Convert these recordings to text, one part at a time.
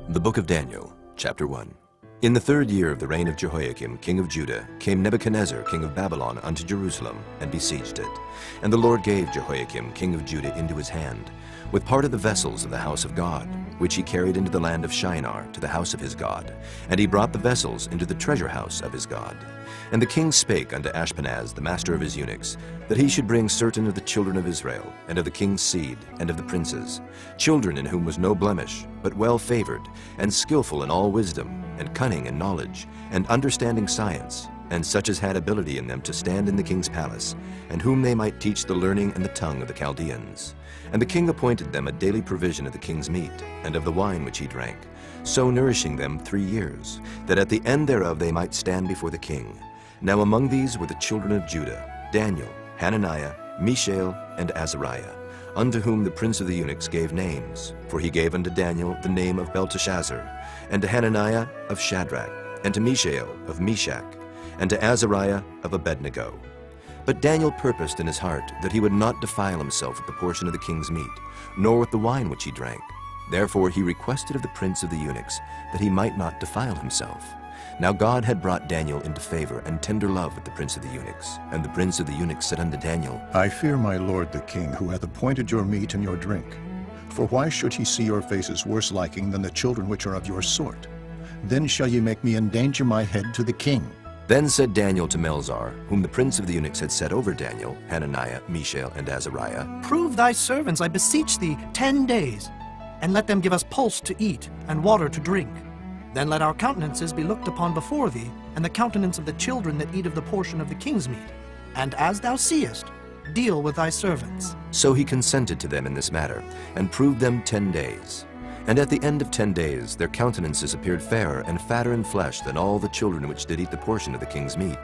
The Book of Daniel, Chapter 1. In the 3rd year of the reign of Jehoiakim, king of Judah, came Nebuchadnezzar, king of Babylon, unto Jerusalem, and besieged it. And the Lord gave Jehoiakim, king of Judah, into his hand, with part of the vessels of the house of God, which he carried into the land of Shinar, to the house of his God. And he brought the vessels into the treasure house of his God. And the king spake unto Ashpenaz, the master of his eunuchs, that he should bring certain of the children of Israel, and of the king's seed, and of the princes, children in whom was no blemish, but well favored, and skillful in all wisdom, and cunning in knowledge, and understanding science, and such as had ability in them to stand in the king's palace, and whom they might teach the learning and the tongue of the Chaldeans. And the king appointed them a daily provision of the king's meat, and of the wine which he drank, so nourishing them 3 years, that at the end thereof they might stand before the king. Now among these were the children of Judah, Daniel, Hananiah, Mishael, and Azariah, unto whom the prince of the eunuchs gave names. For he gave unto Daniel the name of Belteshazzar, and to Hananiah of Shadrach, and to Mishael of Meshach, and to Azariah of Abednego. But Daniel purposed in his heart that he would not defile himself with the portion of the king's meat, nor with the wine which he drank. Therefore he requested of the prince of the eunuchs that he might not defile himself. Now God had brought Daniel into favor and tender love with the prince of the eunuchs. And the prince of the eunuchs said unto Daniel, I fear my lord the king, who hath appointed your meat and your drink. For why should he see your faces worse liking than the children which are of your sort? Then shall ye make me endanger my head to the king. Then said Daniel to Melzar, whom the prince of the eunuchs had set over Daniel, Hananiah, Mishael, and Azariah, Prove thy servants, I beseech thee, 10 days, and let them give us pulse to eat and water to drink. Then let our countenances be looked upon before thee, and the countenance of the children that eat of the portion of the king's meat. And as thou seest, deal with thy servants. So he consented to them in this matter, and proved them 10 days. And at the end of 10 days their countenances appeared fairer and fatter in flesh than all the children which did eat the portion of the king's meat.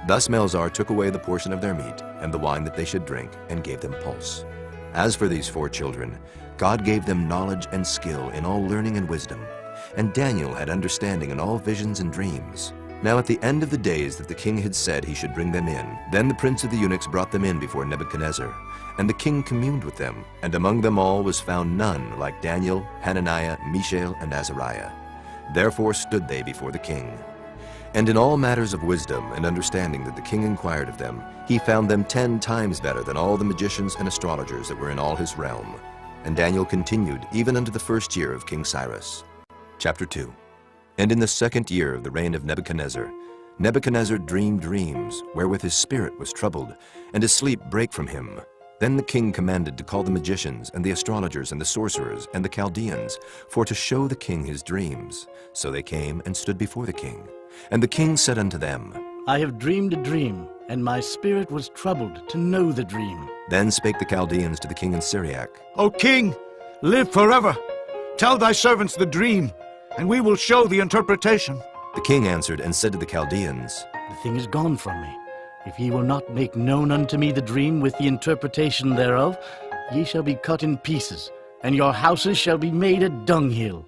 Thus Melzar took away the portion of their meat, and the wine that they should drink, and gave them pulse. As for these 4 children, God gave them knowledge and skill in all learning and wisdom. And Daniel had understanding in all visions and dreams. Now at the end of the days that the king had said he should bring them in, then the prince of the eunuchs brought them in before Nebuchadnezzar. And the king communed with them, and among them all was found none like Daniel, Hananiah, Mishael, and Azariah. Therefore stood they before the king. And in all matters of wisdom and understanding that the king inquired of them, he found them 10 times better than all the magicians and astrologers that were in all his realm. And Daniel continued even unto the 1st year of King Cyrus. Chapter 2. And in the 2nd year of the reign of Nebuchadnezzar, Nebuchadnezzar dreamed dreams, wherewith his spirit was troubled, and his sleep brake from him. Then the king commanded to call the magicians, and the astrologers, and the sorcerers, and the Chaldeans, for to show the king his dreams. So they came and stood before the king. And the king said unto them, I have dreamed a dream, and my spirit was troubled to know the dream. Then spake the Chaldeans to the king in Syriac, O king, live forever. Tell thy servants the dream, and we will show the interpretation. The king answered and said to the Chaldeans, The thing is gone from me. If ye will not make known unto me the dream with the interpretation thereof, ye shall be cut in pieces, and your houses shall be made a dunghill.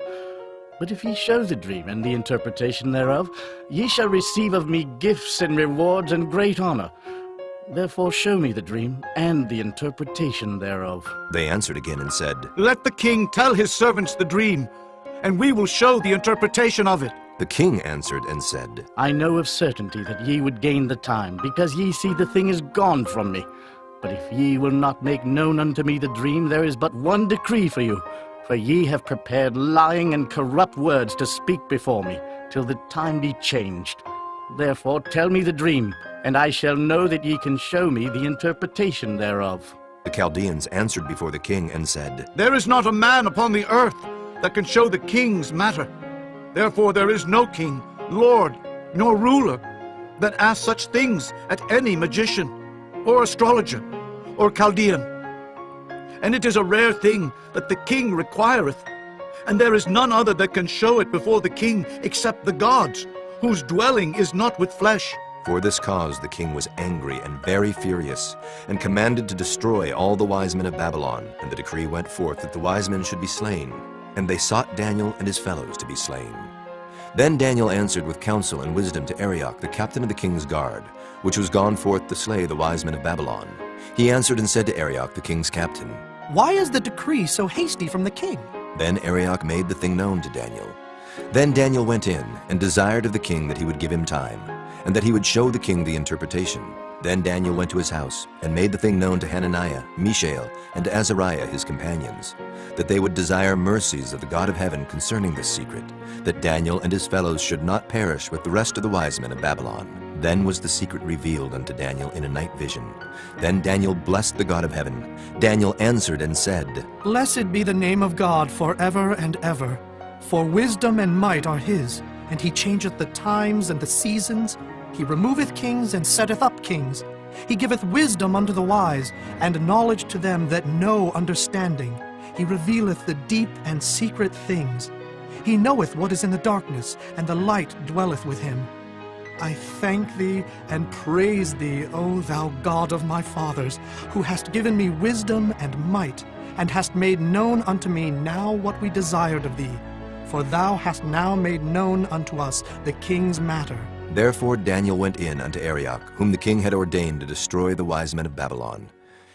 But if ye show the dream and the interpretation thereof, ye shall receive of me gifts and rewards and great honor. Therefore show me the dream and the interpretation thereof. They answered again and said, Let the king tell his servants the dream, and we will show the interpretation of it. The king answered and said, I know of certainty that ye would gain the time, because ye see the thing is gone from me. But if ye will not make known unto me the dream, there is but one decree for you. For ye have prepared lying and corrupt words to speak before me, till the time be changed. Therefore tell me the dream, and I shall know that ye can show me the interpretation thereof. The Chaldeans answered before the king and said, There is not a man upon the earth that can show the king's matter. Therefore there is no king, lord, nor ruler that asks such things at any magician, or astrologer, or Chaldean. And it is a rare thing that the king requireth, and there is none other that can show it before the king except the gods, whose dwelling is not with flesh. For this cause the king was angry and very furious, and commanded to destroy all the wise men of Babylon. And the decree went forth that the wise men should be slain. And they sought Daniel and his fellows to be slain. Then Daniel answered with counsel and wisdom to Arioch, the captain of the king's guard, which was gone forth to slay the wise men of Babylon. He answered and said to Arioch, the king's captain, Why is the decree so hasty from the king? Then Arioch made the thing known to Daniel. Then Daniel went in and desired of the king that he would give him time, and that he would show the king the interpretation. Then Daniel went to his house and made the thing known to Hananiah, Mishael, and to Azariah his companions, that they would desire mercies of the God of heaven concerning this secret, that Daniel and his fellows should not perish with the rest of the wise men of Babylon. Then was the secret revealed unto Daniel in a night vision. Then Daniel blessed the God of heaven. Daniel answered and said, Blessed be the name of God forever and ever. For wisdom and might are his, and he changeth the times and the seasons. He removeth kings and setteth up kings. He giveth wisdom unto the wise, and knowledge to them that know understanding. He revealeth the deep and secret things. He knoweth what is in the darkness, and the light dwelleth with him. I thank thee and praise thee, O thou God of my fathers, who hast given me wisdom and might, and hast made known unto me now what we desired of thee. For thou hast now made known unto us the king's matter. Therefore Daniel went in unto Arioch, whom the king had ordained to destroy the wise men of Babylon.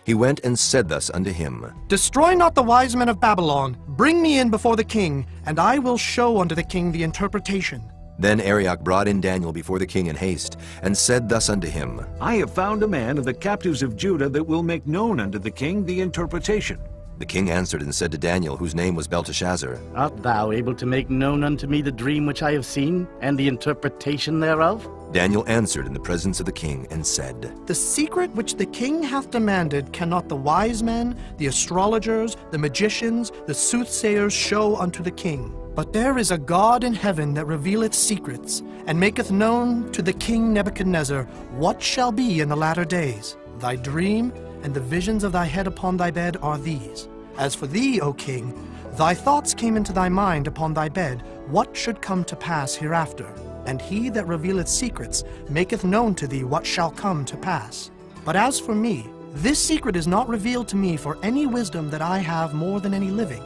He went and said thus unto him, Destroy not the wise men of Babylon. Bring me in before the king, and I will show unto the king the interpretation. Then Arioch brought in Daniel before the king in haste, and said thus unto him, I have found a man of the captives of Judah that will make known unto the king the interpretation. The king answered and said to Daniel, whose name was Belteshazzar, Art thou able to make known unto me the dream which I have seen, and the interpretation thereof? Daniel answered in the presence of the king, and said, The secret which the king hath demanded cannot the wise men, the astrologers, the magicians, the soothsayers show unto the king. But there is a God in heaven that revealeth secrets, and maketh known to the king Nebuchadnezzar what shall be in the latter days. Thy dream and the visions of thy head upon thy bed are these. As for thee, O king, thy thoughts came into thy mind upon thy bed, what should come to pass hereafter. And he that revealeth secrets maketh known to thee what shall come to pass. But as for me, this secret is not revealed to me for any wisdom that I have more than any living,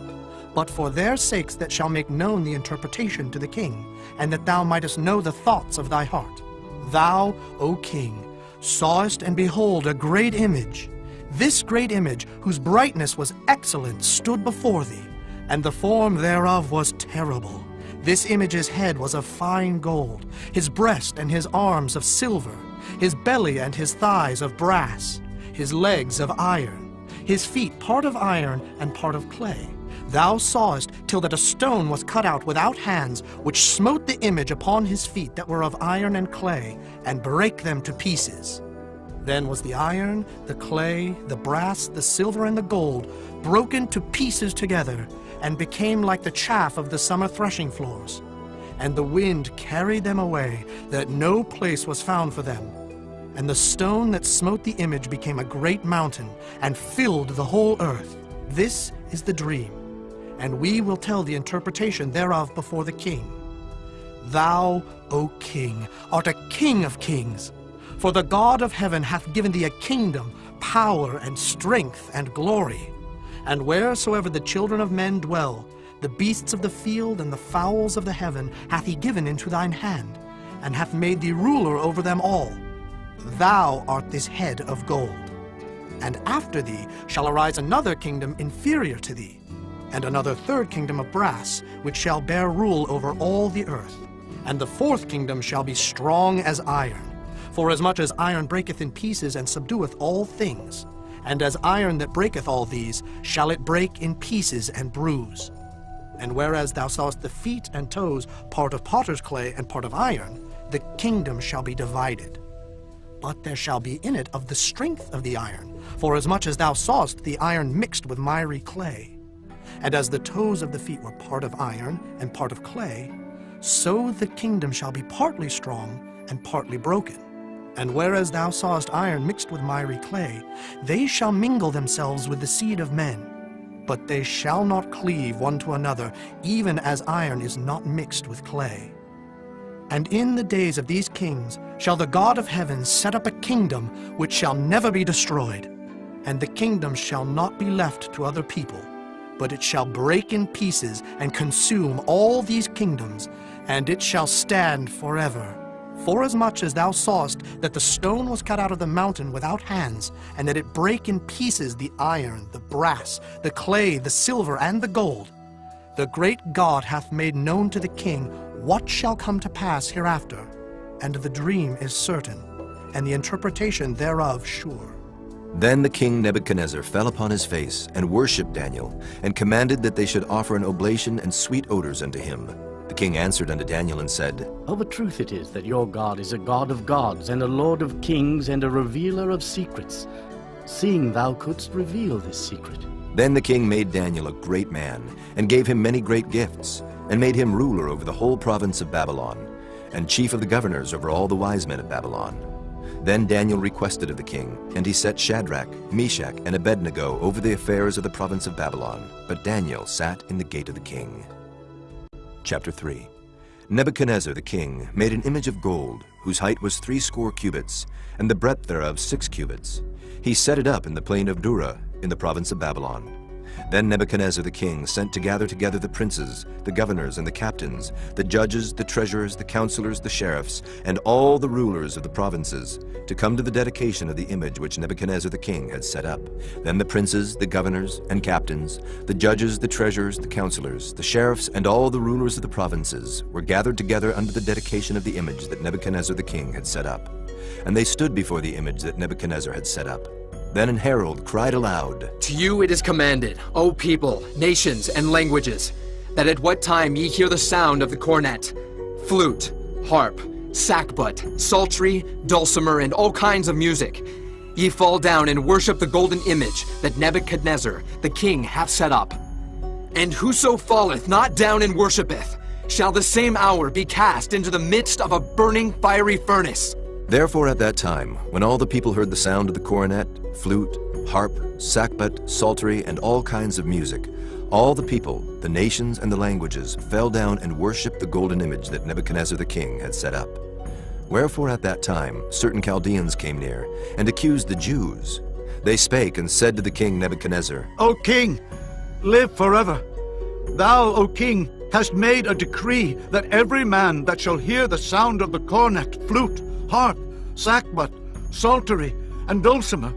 but for their sakes that shall make known the interpretation to the king, and that thou mightest know the thoughts of thy heart. Thou, O king, sawest and behold a great image. This great image, whose brightness was excellent, stood before thee, and the form thereof was terrible. This image's head was of fine gold, his breast and his arms of silver, his belly and his thighs of brass, his legs of iron, his feet part of iron and part of clay. Thou sawest till that a stone was cut out without hands, which smote the image upon his feet that were of iron and clay, and brake them to pieces. Then was the iron, the clay, the brass, the silver, and the gold broken to pieces together, and became like the chaff of the summer threshing floors. And the wind carried them away, that no place was found for them. And the stone that smote the image became a great mountain, and filled the whole earth. This is the dream, and we will tell the interpretation thereof before the king. Thou, O king, art a king of kings. For the God of heaven hath given thee a kingdom, power, and strength, and glory. And wheresoever the children of men dwell, the beasts of the field and the fowls of the heaven hath he given into thine hand, and hath made thee ruler over them all. Thou art this head of gold. And after thee shall arise another kingdom inferior to thee, and another third kingdom of brass, which shall bear rule over all the earth. And the fourth kingdom shall be strong as iron. For as much as iron breaketh in pieces and subdueth all things, and as iron that breaketh all these, shall it break in pieces and bruise. And whereas thou sawest the feet and toes, part of potter's clay and part of iron, the kingdom shall be divided. But there shall be in it of the strength of the iron, for as much as thou sawest the iron mixed with miry clay. And as the toes of the feet were part of iron and part of clay, so the kingdom shall be partly strong and partly broken. And whereas thou sawest iron mixed with miry clay, they shall mingle themselves with the seed of men. But they shall not cleave one to another, even as iron is not mixed with clay. And in the days of these kings shall the God of heaven set up a kingdom which shall never be destroyed. And the kingdom shall not be left to other people, but it shall break in pieces and consume all these kingdoms, and it shall stand forever. Forasmuch as thou sawest that the stone was cut out of the mountain without hands, and that it brake in pieces the iron, the brass, the clay, the silver, and the gold, The great God hath made known to the king what shall come to pass hereafter, and the dream is certain, and the interpretation thereof sure. Then the king Nebuchadnezzar fell upon his face and worshipped Daniel, and commanded that they should offer an oblation and sweet odors unto him. The king answered unto Daniel and said, Of a truth it is that your God is a God of gods, and a Lord of kings, and a revealer of secrets, seeing thou couldst reveal this secret. Then the king made Daniel a great man, and gave him many great gifts, and made him ruler over the whole province of Babylon, and chief of the governors over all the wise men of Babylon. Then Daniel requested of the king, and he set Shadrach, Meshach, and Abednego over the affairs of the province of Babylon. But Daniel sat in the gate of the king. Chapter 3. Nebuchadnezzar the king made an image of gold, whose height was 60 cubits, and the breadth thereof 6 cubits. He set it up in the plain of Dura, in the province of Babylon. Then Nebuchadnezzar the king sent to gather together the princes, the governors, and the captains, the judges, the treasurers, the counselors, the sheriffs, and all the rulers of the provinces, to come to the dedication of the image which Nebuchadnezzar the king had set up. Then the princes, the governors, and captains, the judges, the treasurers, the counselors, the sheriffs, and all the rulers of the provinces were gathered together under the dedication of the image that Nebuchadnezzar the king had set up. And they stood before the image that Nebuchadnezzar had set up. Then an herald cried aloud, To you it is commanded, O people, nations, and languages, that at what time ye hear the sound of the cornet, flute, harp, sackbut, psaltery, dulcimer, and all kinds of music, ye fall down and worship the golden image that Nebuchadnezzar the king hath set up. And whoso falleth not down and worshipeth, shall the same hour be cast into the midst of a burning fiery furnace. Therefore at that time, when all the people heard the sound of the cornet, flute, harp, sackbut, psaltery, and all kinds of music, all the people, the nations, and the languages fell down and worshipped the golden image that Nebuchadnezzar the king had set up. Wherefore at that time certain Chaldeans came near, and accused the Jews. They spake and said to the king Nebuchadnezzar, O king, live forever. Thou, O king, hast made a decree that every man that shall hear the sound of the cornet, flute, harp, sackbut, psaltery, and dulcimer,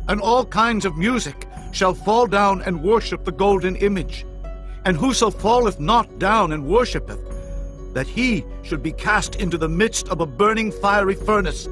and all kinds of music, shall fall down and worship the golden image. And whoso falleth not down and worshipeth, that he should be cast into the midst of a burning fiery furnace.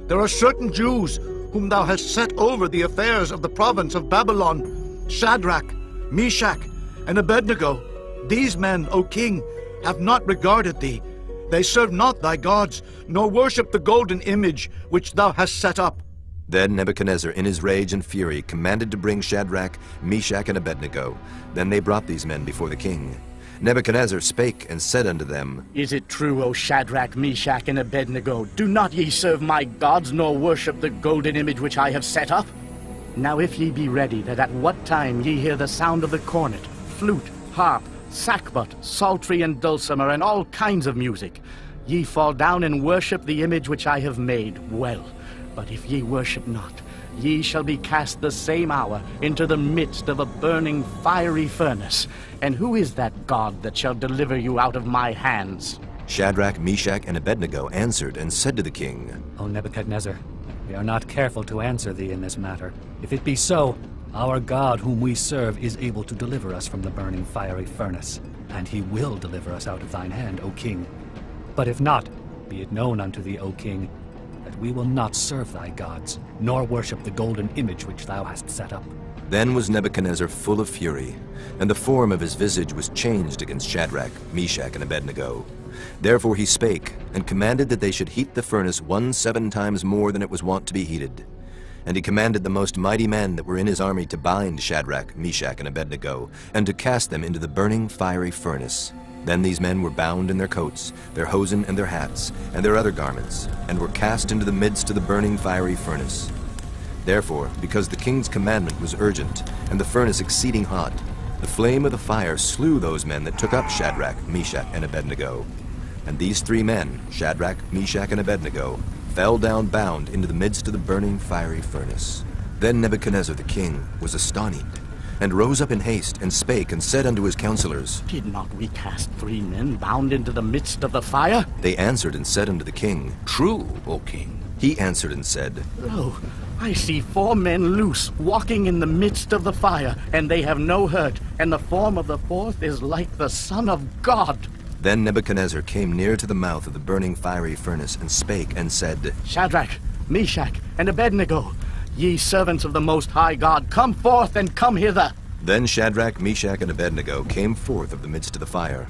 There are certain Jews whom thou hast set over the affairs of the province of Babylon, Shadrach, Meshach, and Abednego. These men, O king, have not regarded thee. They serve not thy gods, nor worship the golden image which thou hast set up. Then Nebuchadnezzar in his rage and fury commanded to bring Shadrach, Meshach, and Abednego. Then they brought these men before the king. Nebuchadnezzar spake and said unto them, Is it true, O Shadrach, Meshach, and Abednego, do not ye serve my gods, nor worship the golden image which I have set up? Now if ye be ready, that at what time ye hear the sound of the cornet, flute, harp, sackbut, psaltery, and dulcimer, and all kinds of music, ye fall down and worship the image which I have made, well. But if ye worship not, ye shall be cast the same hour into the midst of a burning fiery furnace. And who is that God that shall deliver you out of my hands? Shadrach, Meshach, and Abednego answered and said to the king, O Nebuchadnezzar, we are not careful to answer thee in this matter. If it be so, our God whom we serve is able to deliver us from the burning fiery furnace, and he will deliver us out of thine hand, O king. But if not, be it known unto thee, O king, that we will not serve thy gods, nor worship the golden image which thou hast set up. Then was Nebuchadnezzar full of fury, and the form of his visage was changed against Shadrach, Meshach, and Abednego. Therefore he spake, and commanded that they should heat the furnace 17 times more than it was wont to be heated. And he commanded the most mighty men that were in his army to bind Shadrach, Meshach, and Abednego, and to cast them into the burning fiery furnace. Then these men were bound in their coats, their hosen, and their hats, and their other garments, and were cast into the midst of the burning fiery furnace. Therefore, because the king's commandment was urgent, and the furnace exceeding hot, the flame of the fire slew those men that took up Shadrach, Meshach, and Abednego. And these 3 men, Shadrach, Meshach, and Abednego, fell down bound into the midst of the burning fiery furnace. Then Nebuchadnezzar the king was astonished, and rose up in haste, and spake, and said unto his counselors, Did not we cast 3 men bound into the midst of the fire? They answered and said unto the king, True, O king. He answered and said, Lo, I see 4 men loose, walking in the midst of the fire, and they have no hurt, and the form of the 4th is like the Son of God. Then Nebuchadnezzar came near to the mouth of the burning fiery furnace, and spake and said, Shadrach, Meshach, and Abednego, ye servants of the Most High God, come forth and come hither. Then Shadrach, Meshach, and Abednego came forth of the midst of the fire.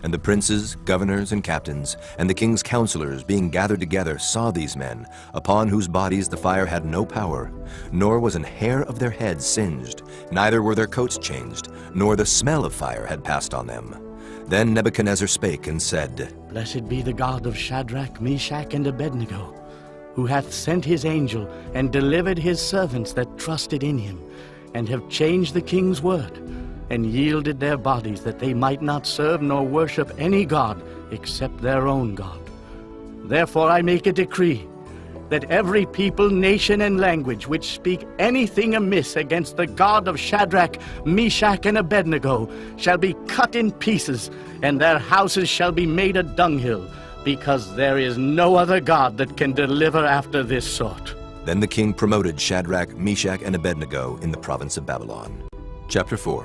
And the princes, governors, and captains, and the king's counselors, being gathered together, saw these men, upon whose bodies the fire had no power, nor was an hair of their heads singed, neither were their coats changed, nor the smell of fire had passed on them. Then Nebuchadnezzar spake and said, Blessed be the God of Shadrach, Meshach, and Abednego, who hath sent his angel and delivered his servants that trusted in him, and have changed the king's word, and yielded their bodies that they might not serve nor worship any god except their own God. Therefore I make a decree that every people, nation, and language which speak anything amiss against the God of Shadrach, Meshach, and Abednego shall be cut in pieces, and their houses shall be made a dunghill, because there is no other God that can deliver after this sort. Then the king promoted Shadrach, Meshach, and Abednego in the province of Babylon. Chapter 4.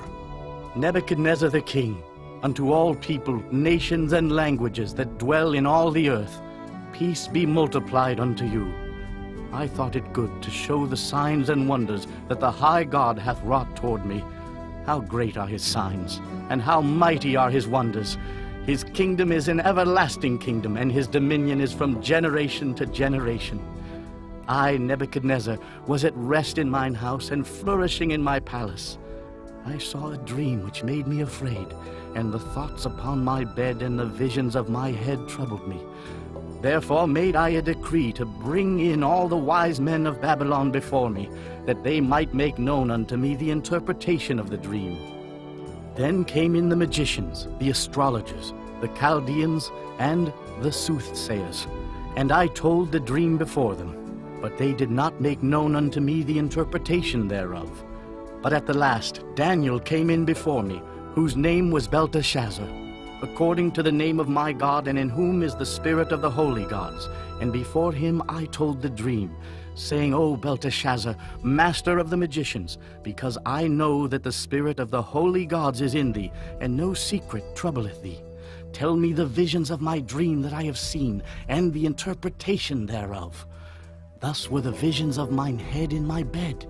Nebuchadnezzar the king, unto all people, nations, and languages that dwell in all the earth, peace be multiplied unto you. I thought it good to show the signs and wonders that the high God hath wrought toward me. How great are his signs, and how mighty are his wonders! His kingdom is an everlasting kingdom, and his dominion is from generation to generation. I, Nebuchadnezzar, was at rest in mine house, and flourishing in my palace. I saw a dream which made me afraid, and the thoughts upon my bed and the visions of my head troubled me. Therefore made I a decree to bring in all the wise men of Babylon before me, that they might make known unto me the interpretation of the dream. Then came in the magicians, the astrologers, the Chaldeans, and the soothsayers, and I told the dream before them, but they did not make known unto me the interpretation thereof. But at the last Daniel came in before me, whose name was Belteshazzar, according to the name of my God, and in whom is the spirit of the holy gods. And before him I told the dream, saying, O Belteshazzar, master of the magicians, because I know that the spirit of the holy gods is in thee, and no secret troubleth thee. Tell me the visions of my dream that I have seen, and the interpretation thereof. Thus were the visions of mine head in my bed.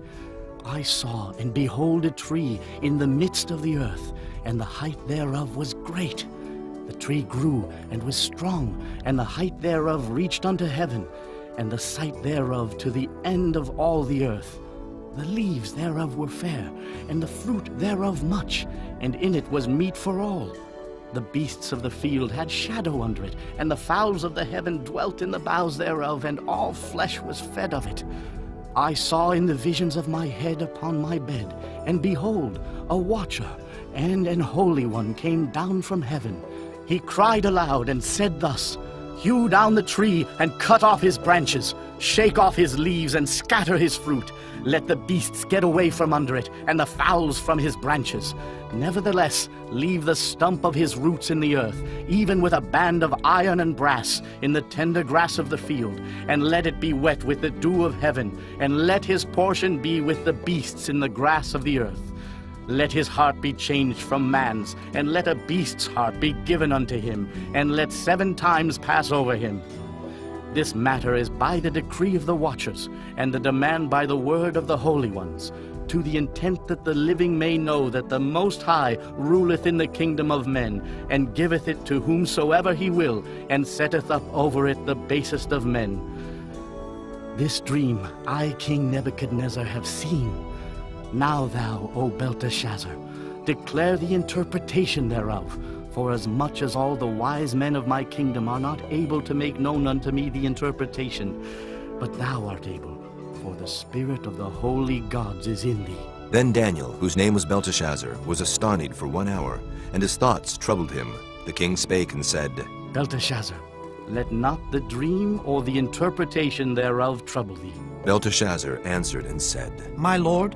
I saw, and behold, a tree in the midst of the earth, and the height thereof was great. The tree grew, and was strong, and the height thereof reached unto heaven, and the sight thereof to the end of all the earth. The leaves thereof were fair, and the fruit thereof much, and in it was meat for all. The beasts of the field had shadow under it, and the fowls of the heaven dwelt in the boughs thereof, and all flesh was fed of it. I saw in the visions of my head upon my bed, and behold, a watcher and an holy one came down from heaven. He cried aloud and said thus, Hew down the tree and cut off his branches, shake off his leaves and scatter his fruit. Let the beasts get away from under it, and the fowls from his branches. Nevertheless, leave the stump of his roots in the earth, even with a band of iron and brass in the tender grass of the field, and let it be wet with the dew of heaven, and let his portion be with the beasts in the grass of the earth. Let his heart be changed from man's, and let a beast's heart be given unto him, and let 7 times pass over him. This matter is by the decree of the watchers, and the demand by the word of the holy ones, to the intent that the living may know that the Most High ruleth in the kingdom of men, and giveth it to whomsoever he will, and setteth up over it the basest of men. This dream I, King Nebuchadnezzar, have seen. Now thou, O Belteshazzar, declare the interpretation thereof, for as much as all the wise men of my kingdom are not able to make known unto me the interpretation, but thou art able, for the spirit of the holy gods is in thee. Then Daniel, whose name was Belteshazzar, was astonied for 1 hour, and his thoughts troubled him. The king spake and said, Belteshazzar, let not the dream or the interpretation thereof trouble thee. Belteshazzar answered and said, My lord,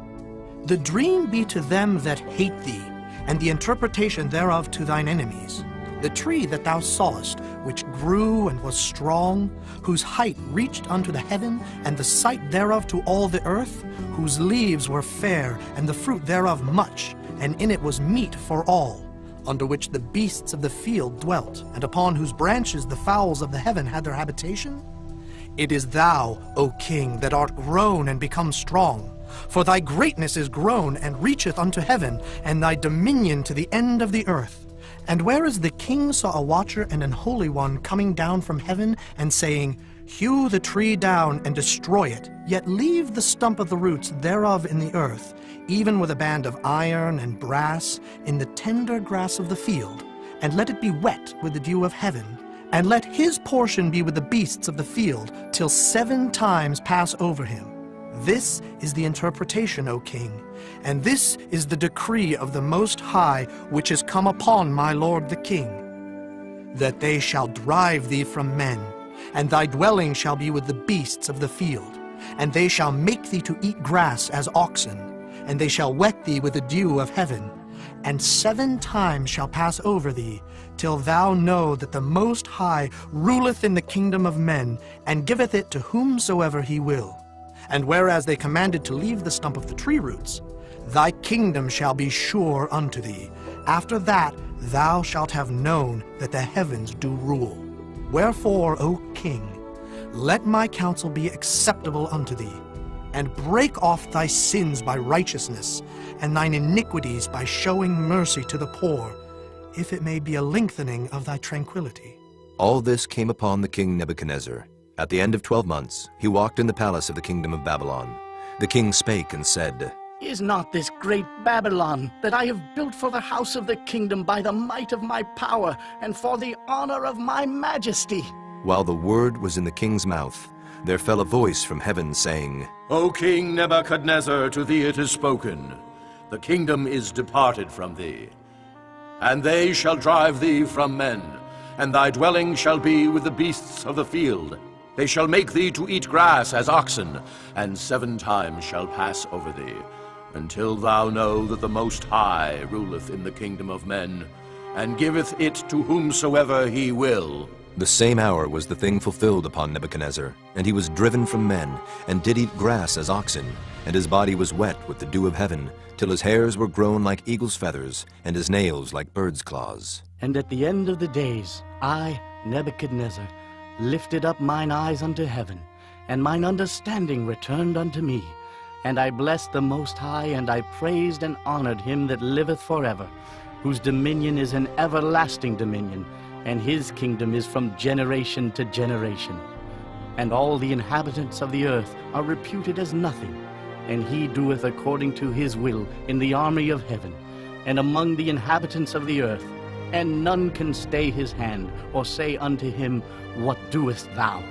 the dream be to them that hate thee, and the interpretation thereof to thine enemies. The tree that thou sawest, which grew and was strong, whose height reached unto the heaven, and the sight thereof to all the earth, whose leaves were fair, and the fruit thereof much, and in it was meat for all, under which the beasts of the field dwelt, and upon whose branches the fowls of the heaven had their habitation? It is thou, O king, that art grown and become strong. For thy greatness is grown and reacheth unto heaven, and thy dominion to the end of the earth. And whereas the king saw a watcher and an holy one coming down from heaven, and saying, Hew the tree down and destroy it, yet leave the stump of the roots thereof in the earth, even with a band of iron and brass, in the tender grass of the field, and let it be wet with the dew of heaven, and let his portion be with the beasts of the field, till 7 times pass over him. This is the interpretation, O king, and this is the decree of the Most High, which is come upon my lord the king, that they shall drive thee from men, and thy dwelling shall be with the beasts of the field, and they shall make thee to eat grass as oxen, and they shall wet thee with the dew of heaven, and 7 times shall pass over thee, till thou know that the Most High ruleth in the kingdom of men, and giveth it to whomsoever he will. And whereas they commanded to leave the stump of the tree roots, thy kingdom shall be sure unto thee. After that thou shalt have known that the heavens do rule. Wherefore, O king, let my counsel be acceptable unto thee, and break off thy sins by righteousness, and thine iniquities by showing mercy to the poor, if it may be a lengthening of thy tranquility. All this came upon the king Nebuchadnezzar. At the end of 12 months, he walked in the palace of the kingdom of Babylon. The king spake and said, Is not this great Babylon, that I have built for the house of the kingdom by the might of my power, and for the honor of my majesty? While the word was in the king's mouth, there fell a voice from heaven, saying, O King Nebuchadnezzar, to thee it is spoken, the kingdom is departed from thee. And they shall drive thee from men, and thy dwelling shall be with the beasts of the field. They shall make thee to eat grass as oxen, and 7 times shall pass over thee, until thou know that the Most High ruleth in the kingdom of men, and giveth it to whomsoever he will. The same hour was the thing fulfilled upon Nebuchadnezzar, and he was driven from men, and did eat grass as oxen, and his body was wet with the dew of heaven, till his hairs were grown like eagle's feathers, and his nails like bird's claws. And at the end of the days, I, Nebuchadnezzar, lifted up mine eyes unto heaven, and mine understanding returned unto me. And I blessed the Most High, and I praised and honored him that liveth forever, whose dominion is an everlasting dominion, and his kingdom is from generation to generation. And all the inhabitants of the earth are reputed as nothing, and he doeth according to his will in the army of heaven, and among the inhabitants of the earth, and none can stay his hand, or say unto him, What doest thou?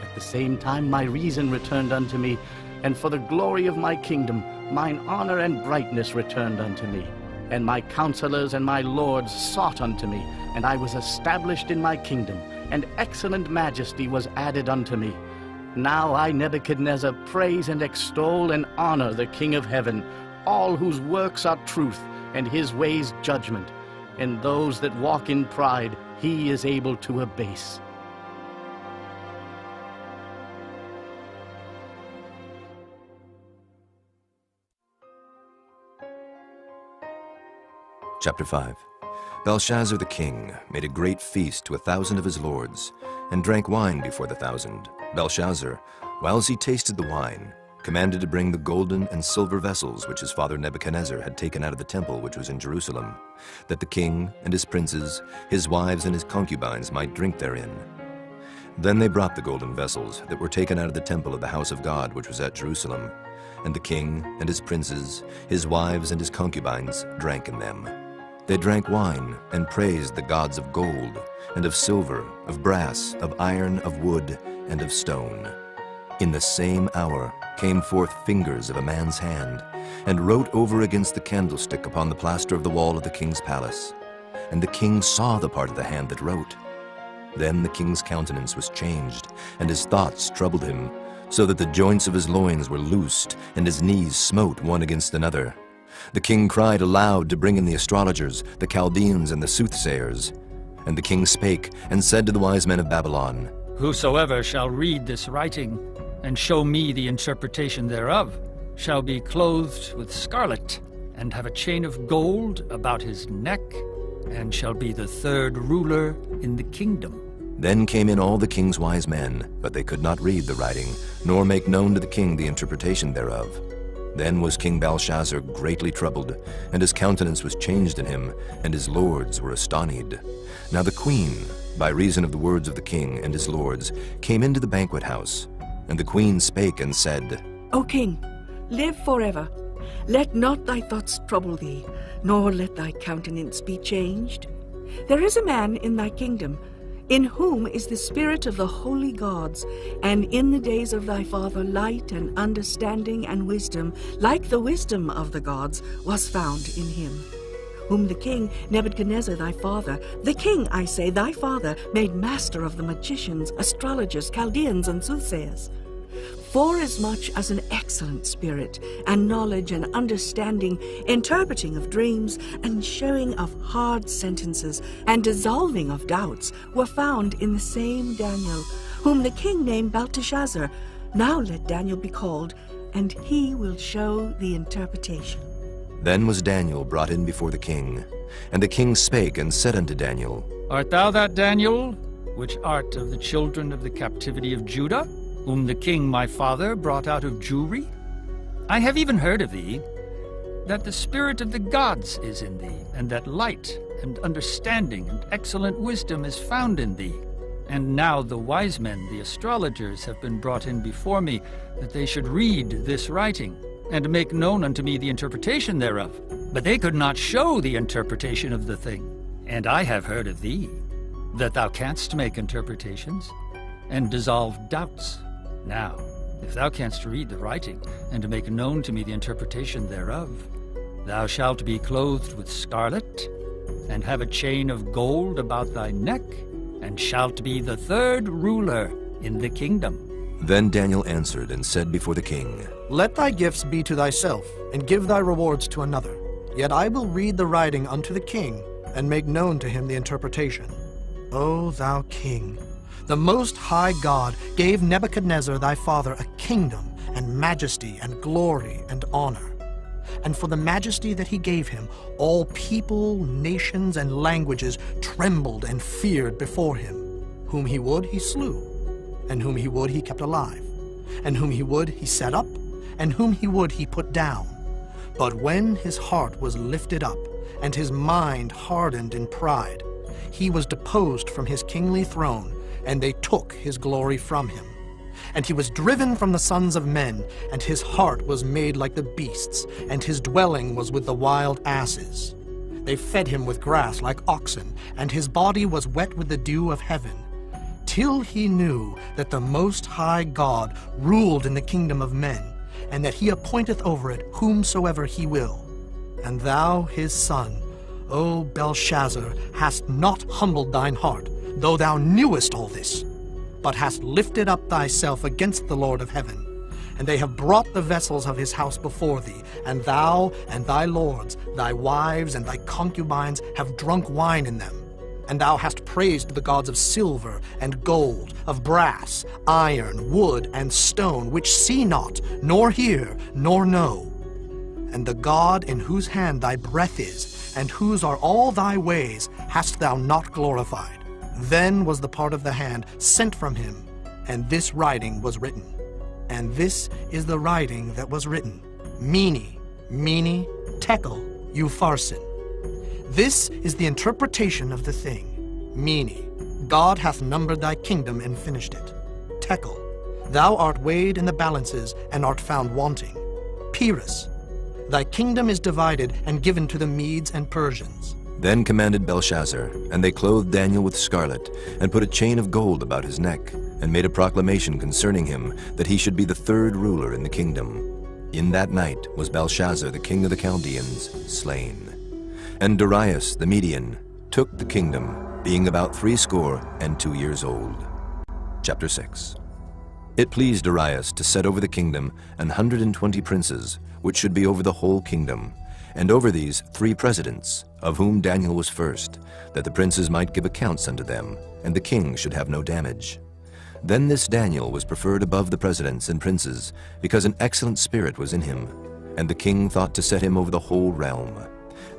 At the same time my reason returned unto me, and for the glory of my kingdom mine honor and brightness returned unto me. And my counselors and my lords sought unto me, and I was established in my kingdom, and excellent majesty was added unto me. Now I, Nebuchadnezzar, praise and extol and honor the King of heaven, all whose works are truth, and his ways judgment. And those that walk in pride he is able to abase. Chapter 5. Belshazzar the king made a great feast to 1,000 of his lords, and drank wine before the 1,000. Belshazzar, whiles he tasted the wine, commanded to bring the golden and silver vessels which his father Nebuchadnezzar had taken out of the temple which was in Jerusalem, that the king and his princes, his wives and his concubines might drink therein. Then they brought the golden vessels that were taken out of the temple of the house of God which was at Jerusalem, and the king and his princes, his wives and his concubines drank in them. They drank wine and praised the gods of gold, and of silver, of brass, of iron, of wood, and of stone. In the same hour came forth fingers of a man's hand, and wrote over against the candlestick upon the plaster of the wall of the king's palace. And the king saw the part of the hand that wrote. Then the king's countenance was changed, and his thoughts troubled him, so that the joints of his loins were loosed, and his knees smote one against another. The king cried aloud to bring in the astrologers, the Chaldeans, and the soothsayers. And the king spake, and said to the wise men of Babylon, Whosoever shall read this writing, and show me the interpretation thereof, shall be clothed with scarlet, and have a chain of gold about his neck, and shall be the third ruler in the kingdom. Then came in all the king's wise men, but they could not read the writing, nor make known to the king the interpretation thereof. Then was King Belshazzar greatly troubled, and his countenance was changed in him, and his lords were astonied. Now the queen, by reason of the words of the king and his lords, came into the banquet house. And the queen spake and said, O king, live forever. Let not thy thoughts trouble thee, nor let thy countenance be changed. There is a man in thy kingdom, in whom is the spirit of the holy gods, and in the days of thy father light and understanding and wisdom, like the wisdom of the gods, was found in him, whom the king Nebuchadnezzar thy father, the king, I say, thy father, made master of the magicians, astrologers, Chaldeans, and soothsayers. Forasmuch as an excellent spirit, and knowledge and understanding, interpreting of dreams, and showing of hard sentences, and dissolving of doubts, were found in the same Daniel, whom the king named Belteshazzar. Now let Daniel be called, and he will show the interpretation. Then was Daniel brought in before the king. And the king spake and said unto Daniel, Art thou that Daniel, which art of the children of the captivity of Judah, whom the king my father brought out of Jewry? I have even heard of thee, that the spirit of the gods is in thee, and that light and understanding and excellent wisdom is found in thee. And now the wise men, the astrologers, have been brought in before me, that they should read this writing, and make known unto me the interpretation thereof. But they could not show the interpretation of the thing. And I have heard of thee, that thou canst make interpretations, and dissolve doubts. Now, if thou canst read the writing, and to make known to me the interpretation thereof, thou shalt be clothed with scarlet, and have a chain of gold about thy neck, and shalt be the third ruler in the kingdom. Then Daniel answered and said before the king, Let thy gifts be to thyself, and give thy rewards to another. Yet I will read the writing unto the king, and make known to him the interpretation. O thou king, the Most High God gave Nebuchadnezzar thy father a kingdom, and majesty, and glory, and honor. And for the majesty that he gave him, all people, nations, and languages trembled and feared before him. Whom he would, he slew, and whom he would, he kept alive, and whom he would, he set up, and whom he would, he put down. But when his heart was lifted up, and his mind hardened in pride, he was deposed from his kingly throne, and they took his glory from him. And he was driven from the sons of men, and his heart was made like the beasts, and his dwelling was with the wild asses. They fed him with grass like oxen, and his body was wet with the dew of heaven, till he knew that the Most High God ruled in the kingdom of men, and that he appointeth over it whomsoever he will. And thou, his son, O Belshazzar, hast not humbled thine heart, though thou knewest all this, but hast lifted up thyself against the Lord of heaven. And they have brought the vessels of his house before thee, and thou and thy lords, thy wives and thy concubines have drunk wine in them. And thou hast praised the gods of silver and gold, of brass, iron, wood, and stone, which see not, nor hear, nor know. And the God in whose hand thy breath is, and whose are all thy ways, hast thou not glorified. Then was the part of the hand sent from him, and this writing was written. And this is the writing that was written. Mene, Mene, Tekel, Upharsin. This is the interpretation of the thing. Mene, God hath numbered thy kingdom and finished it. Tekel, thou art weighed in the balances and art found wanting. Peres, thy kingdom is divided and given to the Medes and Persians. Then commanded Belshazzar, and they clothed Daniel with scarlet, and put a chain of gold about his neck, and made a proclamation concerning him, that he should be the third ruler in the kingdom. In that night was Belshazzar the king of the Chaldeans slain. And Darius the Median took the kingdom, being about 62 years old. Chapter 6. It pleased Darius to set over the kingdom 120 princes, which should be over the whole kingdom, and over these 3 presidents, of whom Daniel was first, that the princes might give accounts unto them, and the king should have no damage. Then this Daniel was preferred above the presidents and princes, because an excellent spirit was in him, and the king thought to set him over the whole realm.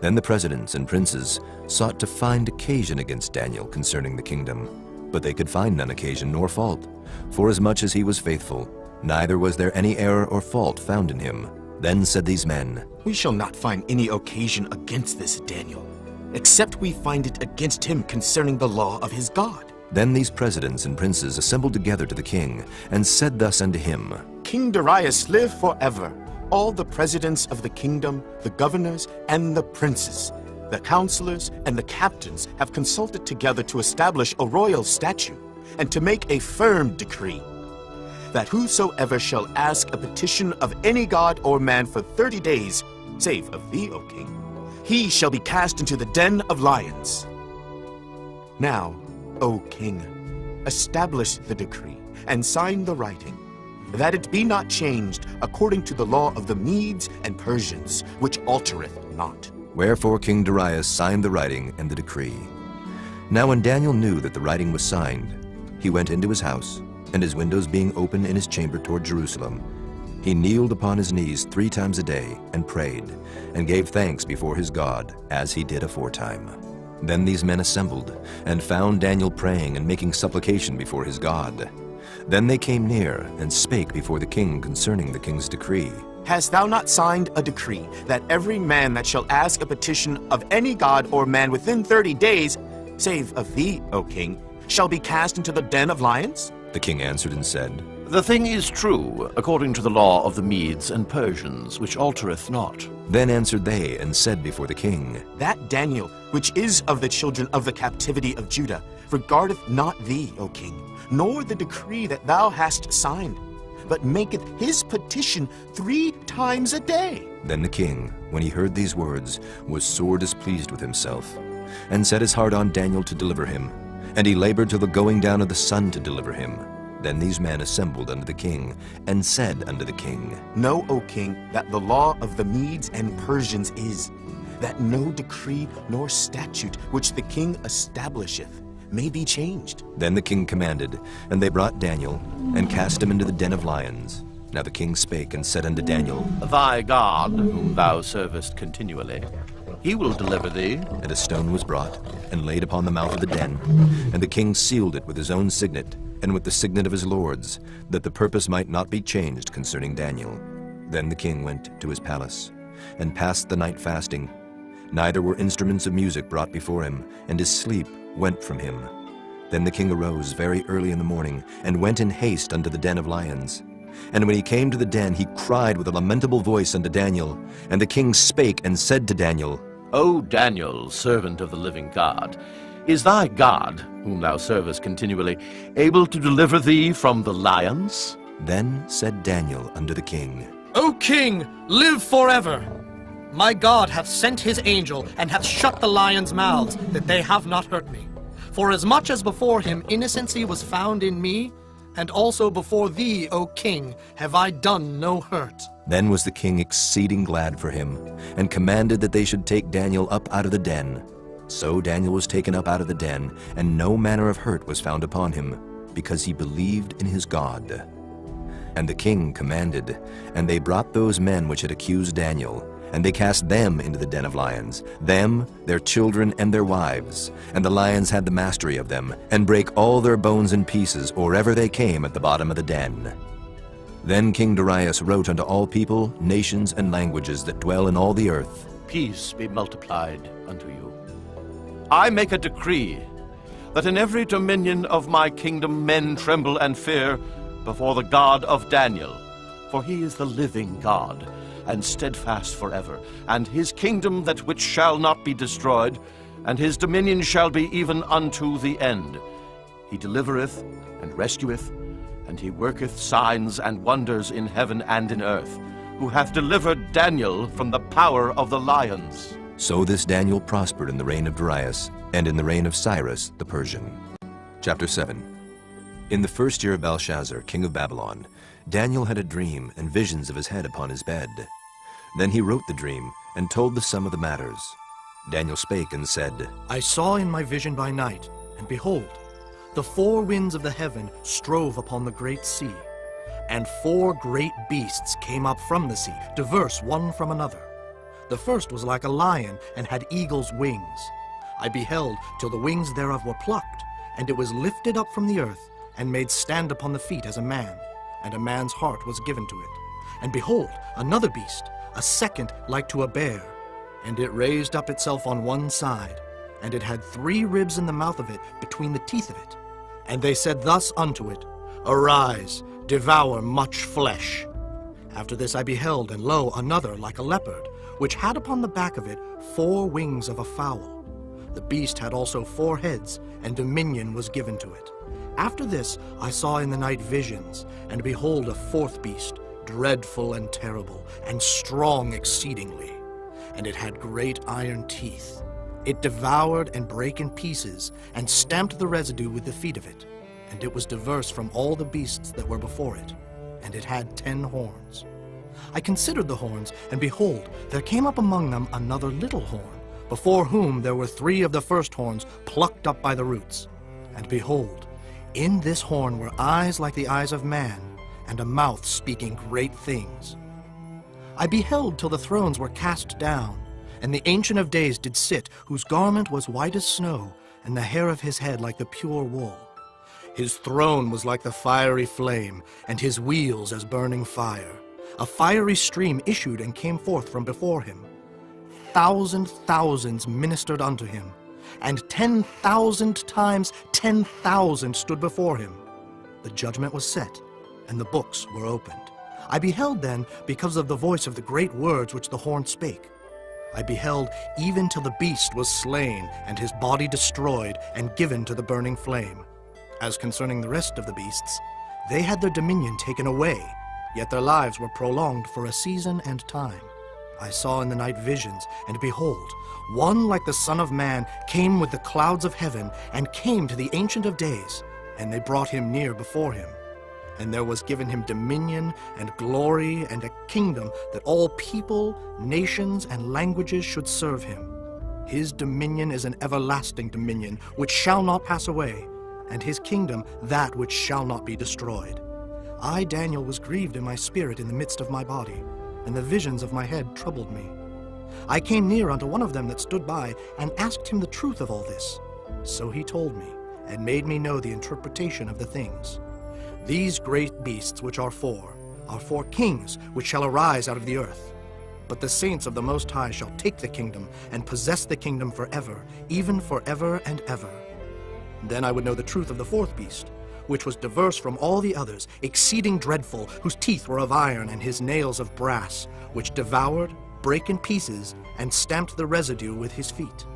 Then the presidents and princes sought to find occasion against Daniel concerning the kingdom, but they could find none occasion nor fault, forasmuch as he was faithful, neither was there any error or fault found in him. Then said these men, We shall not find any occasion against this Daniel, except we find it against him concerning the law of his God. Then these presidents and princes assembled together to the king, and said thus unto him, King Darius, live forever. All the presidents of the kingdom, the governors, and the princes, the counselors, and the captains have consulted together to establish a royal statute, and to make a firm decree, that whosoever shall ask a petition of any god or man for 30 days, save of thee, O king, he shall be cast into the den of lions. Now, O king, establish the decree, and sign the writing, that it be not changed according to the law of the Medes and Persians, which altereth not. Wherefore King Darius signed the writing and the decree. Now when Daniel knew that the writing was signed, he went into his house, and his windows being open in his chamber toward Jerusalem, he kneeled upon his knees 3 times a day, and prayed, and gave thanks before his God, as he did aforetime. Then these men assembled, and found Daniel praying and making supplication before his God. Then they came near, and spake before the king concerning the king's decree. Hast thou not signed a decree, that every man that shall ask a petition of any god or man within 30 days, save of thee, O king, shall be cast into the den of lions? The king answered and said, The thing is true, according to the law of the Medes and Persians, which altereth not. Then answered they and said before the king, That Daniel, which is of the children of the captivity of Judah, regardeth not thee, O king, nor the decree that thou hast signed, but maketh his petition 3 times a day. Then the king, when he heard these words, was sore displeased with himself, and set his heart on Daniel to deliver him, and he labored till the going down of the sun to deliver him. Then these men assembled unto the king, and said unto the king, Know, O king, that the law of the Medes and Persians is, that no decree nor statute which the king establisheth may be changed. Then the king commanded, and they brought Daniel, and cast him into the den of lions. Now the king spake and said unto Daniel, Thy God, whom thou servest continually, he will deliver thee. And a stone was brought, and laid upon the mouth of the den, and the king sealed it with his own signet, and with the signet of his lords, that the purpose might not be changed concerning Daniel. Then the king went to his palace, and passed the night fasting. Neither were instruments of music brought before him, and his sleep went from him. Then the king arose very early in the morning, and went in haste unto the den of lions. And when he came to the den, he cried with a lamentable voice unto Daniel. And the king spake and said to Daniel, O Daniel, servant of the living God, is thy God, whom thou servest continually, able to deliver thee from the lions? Then said Daniel unto the king, O king, live forever! My God hath sent his angel, and hath shut the lions' mouths, that they have not hurt me. For as much as before him innocency was found in me, and also before thee, O king, have I done no hurt. Then was the king exceeding glad for him, and commanded that they should take Daniel up out of the den. So Daniel was taken up out of the den, and no manner of hurt was found upon him, because he believed in his God. And the king commanded, and they brought those men which had accused Daniel, and they cast them into the den of lions, them, their children, and their wives. And the lions had the mastery of them, and brake all their bones in pieces, or ever they came at the bottom of the den. Then King Darius wrote unto all people, nations, and languages that dwell in all the earth, Peace be multiplied unto you. I make a decree, that in every dominion of my kingdom men tremble and fear before the God of Daniel, for he is the living God, and steadfast forever, and his kingdom that which shall not be destroyed, and his dominion shall be even unto the end. He delivereth and rescueth, and he worketh signs and wonders in heaven and in earth, who hath delivered Daniel from the power of the lions. So this Daniel prospered in the reign of Darius, and in the reign of Cyrus the Persian. Chapter 7. In the 1st year of Belshazzar, king of Babylon, Daniel had a dream and visions of his head upon his bed. Then he wrote the dream, and told the sum of the matters. Daniel spake and said, I saw in my vision by night, and behold, the four winds of the heaven strove upon the great sea, and four great beasts came up from the sea, diverse one from another. The first was like a lion, and had eagle's wings. I beheld till the wings thereof were plucked, and it was lifted up from the earth, and made stand upon the feet as a man, and a man's heart was given to it. And behold, another beast, a second like to a bear, and it raised up itself on one side, and it had 3 ribs in the mouth of it between the teeth of it. And they said thus unto it, Arise, devour much flesh. After this I beheld, and lo, another like a leopard, which had upon the back of it 4 wings of a fowl. The beast had also 4 heads, and dominion was given to it. After this I saw in the night visions, and behold, a 4th beast, dreadful and terrible, and strong exceedingly. And it had great iron teeth. It devoured and brake in pieces, and stamped the residue with the feet of it. And it was diverse from all the beasts that were before it. And it had 10 horns. I considered the horns, and behold, there came up among them another little horn, before whom there were 3 of the first horns plucked up by the roots. And behold, in this horn were eyes like the eyes of man, and a mouth speaking great things. I beheld till the thrones were cast down, and the Ancient of Days did sit, whose garment was white as snow, and the hair of his head like the pure wool. His throne was like the fiery flame, and his wheels as burning fire. A fiery stream issued and came forth from before him. Thousands ministered unto him, and 10,000 times 10,000 stood before him. The judgment was set, and the books were opened. I beheld then, because of the voice of the great words which the horn spake. I beheld even till the beast was slain, and his body destroyed, and given to the burning flame. As concerning the rest of the beasts, they had their dominion taken away, yet their lives were prolonged for a season and time. I saw in the night visions, and behold, one like the Son of Man came with the clouds of heaven, and came to the Ancient of Days, and they brought him near before him. And there was given him dominion and glory and a kingdom, that all people, nations, and languages should serve him. His dominion is an everlasting dominion, which shall not pass away, and his kingdom that which shall not be destroyed. I, Daniel, was grieved in my spirit in the midst of my body, and the visions of my head troubled me. I came near unto one of them that stood by, and asked him the truth of all this. So he told me, and made me know the interpretation of the things. These great beasts which are 4 kings which shall arise out of the earth. But the saints of the Most High shall take the kingdom, and possess the kingdom forever, even forever and ever. Then I would know the truth of the 4th beast, which was diverse from all the others, exceeding dreadful, whose teeth were of iron, and his nails of brass, which devoured, brake in pieces, and stamped the residue with his feet.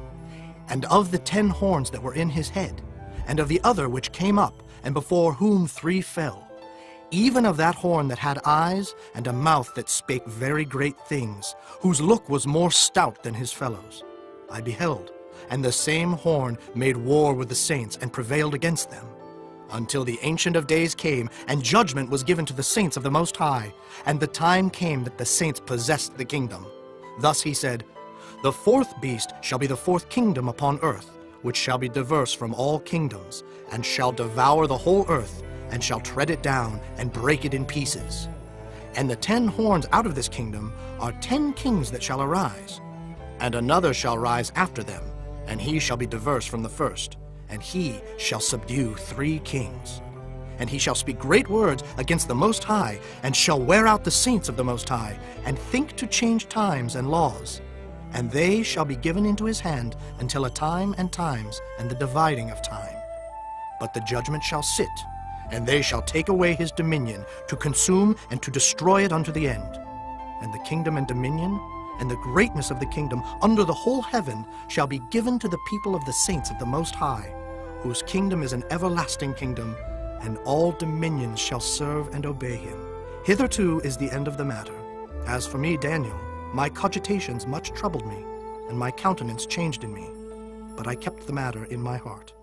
And of the 10 horns that were in his head, and of the other which came up, and before whom 3 fell, even of that horn that had eyes, and a mouth that spake very great things, whose look was more stout than his fellows. I beheld, and the same horn made war with the saints, and prevailed against them, until the Ancient of Days came, and judgment was given to the saints of the Most High, and the time came that the saints possessed the kingdom. Thus he said, The 4th beast shall be the 4th kingdom upon earth, which shall be diverse from all kingdoms, and shall devour the whole earth, and shall tread it down, and break it in pieces. And the 10 horns out of this kingdom are 10 kings that shall arise. And another shall rise after them, and he shall be diverse from the first, and he shall subdue 3 kings. And he shall speak great words against the Most High, and shall wear out the saints of the Most High, and think to change times and laws. And they shall be given into his hand until a time and times, and the dividing of time. But the judgment shall sit, and they shall take away his dominion, to consume and to destroy it unto the end. And the kingdom and dominion, and the greatness of the kingdom under the whole heaven shall be given to the people of the saints of the Most High, whose kingdom is an everlasting kingdom, and all dominions shall serve and obey him. Hitherto is the end of the matter. As for me, Daniel, my cogitations much troubled me, and my countenance changed in me. But I kept the matter in my heart.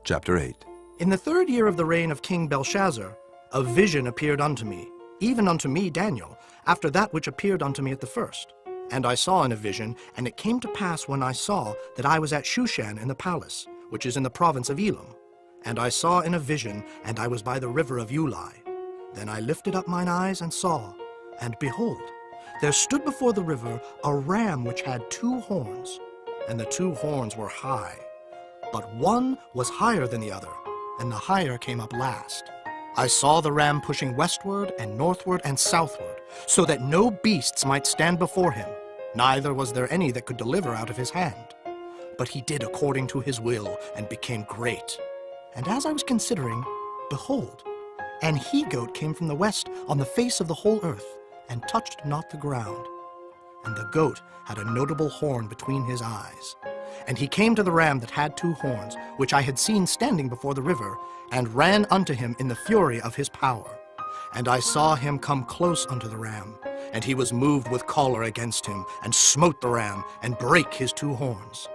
Chapter 8. In the 3rd year of the reign of King Belshazzar, a vision appeared unto me, even unto me, Daniel, after that which appeared unto me at the first. And I saw in a vision, and it came to pass when I saw that I was at Shushan in the palace, which is in the province of Elam. And I saw in a vision, and I was by the river of Ulai. Then I lifted up mine eyes and saw, and behold, there stood before the river a ram which had 2 horns, and the 2 horns were high. But one was higher than the other, and the higher came up last. I saw the ram pushing westward and northward and southward, so that no beasts might stand before him, neither was there any that could deliver out of his hand. But he did according to his will, and became great. And as I was considering, behold, an he-goat came from the west on the face of the whole earth, and touched not the ground. And the goat had a notable horn between his eyes. And he came to the ram that had 2 horns, which I had seen standing before the river, and ran unto him in the fury of his power. And I saw him come close unto the ram, and he was moved with choler against him, and smote the ram, and brake his 2 horns.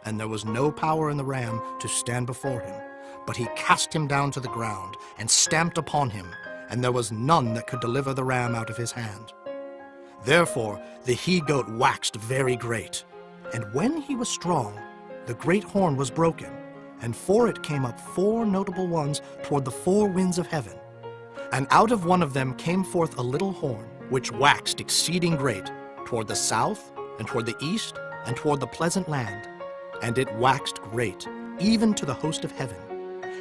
And there was no power in the ram to stand before him, but he cast him down to the ground, and stamped upon him, and there was none that could deliver the ram out of his hand. Therefore the he-goat waxed very great, and when he was strong, the great horn was broken, and for it came up 4 notable ones toward the 4 winds of heaven. And out of one of them came forth a little horn, which waxed exceeding great, toward the south, and toward the east, and toward the pleasant land. And it waxed great, even to the host of heaven.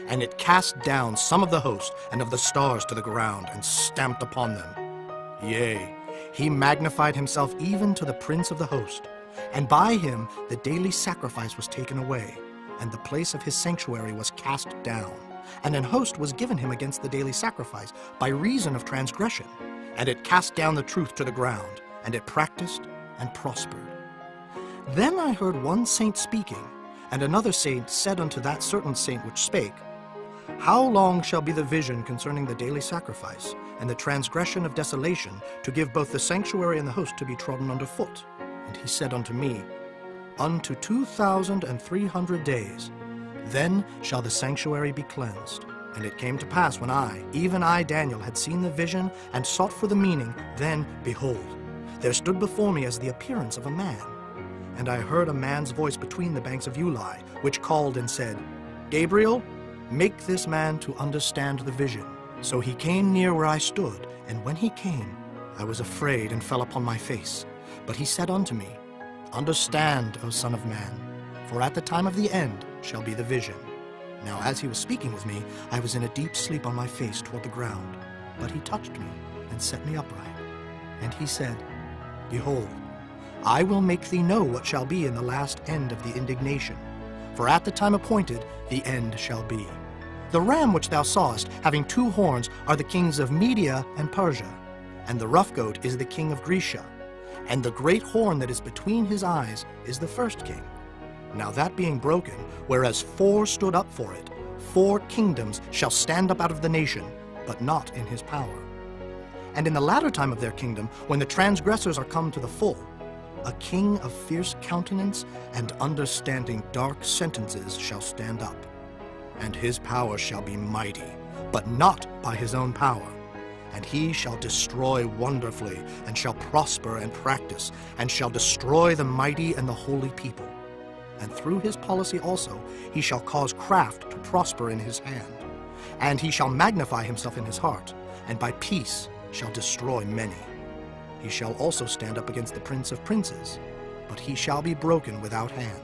And it cast down some of the host and of the stars to the ground, and stamped upon them. Yea, he magnified himself even to the prince of the host. And by him the daily sacrifice was taken away, and the place of his sanctuary was cast down. And an host was given him against the daily sacrifice by reason of transgression. And it cast down the truth to the ground, and it practiced and prospered. Then I heard one saint speaking, and another saint said unto that certain saint which spake, How long shall be the vision concerning the daily sacrifice, and the transgression of desolation, to give both the sanctuary and the host to be trodden under foot? And he said unto me, Unto 2,300 days. Then shall the sanctuary be cleansed. And it came to pass when I, even I, Daniel, had seen the vision, and sought for the meaning, then, behold, there stood before me as the appearance of a man. And I heard a man's voice between the banks of Ulai, which called and said, Gabriel, make this man to understand the vision. So he came near where I stood, and when he came, I was afraid and fell upon my face. But he said unto me, Understand, O Son of Man, for at the time of the end shall be the vision. Now as he was speaking with me, I was in a deep sleep on my face toward the ground. But he touched me and set me upright. And he said, Behold, I will make thee know what shall be in the last end of the indignation. For at the time appointed the end shall be. The ram which thou sawest, having 2 horns, are the kings of Media and Persia. And the rough goat is the king of Grecia. And the great horn that is between his eyes is the first king. Now that being broken, whereas 4 stood up for it, 4 kingdoms shall stand up out of the nation, but not in his power. And in the latter time of their kingdom, when the transgressors are come to the full, a king of fierce countenance and understanding dark sentences shall stand up. And his power shall be mighty, but not by his own power. And he shall destroy wonderfully, and shall prosper and practice, and shall destroy the mighty and the holy people. And through his policy also he shall cause craft to prosper in his hand. And he shall magnify himself in his heart, and by peace shall destroy many. He shall also stand up against the prince of princes, but he shall be broken without hand.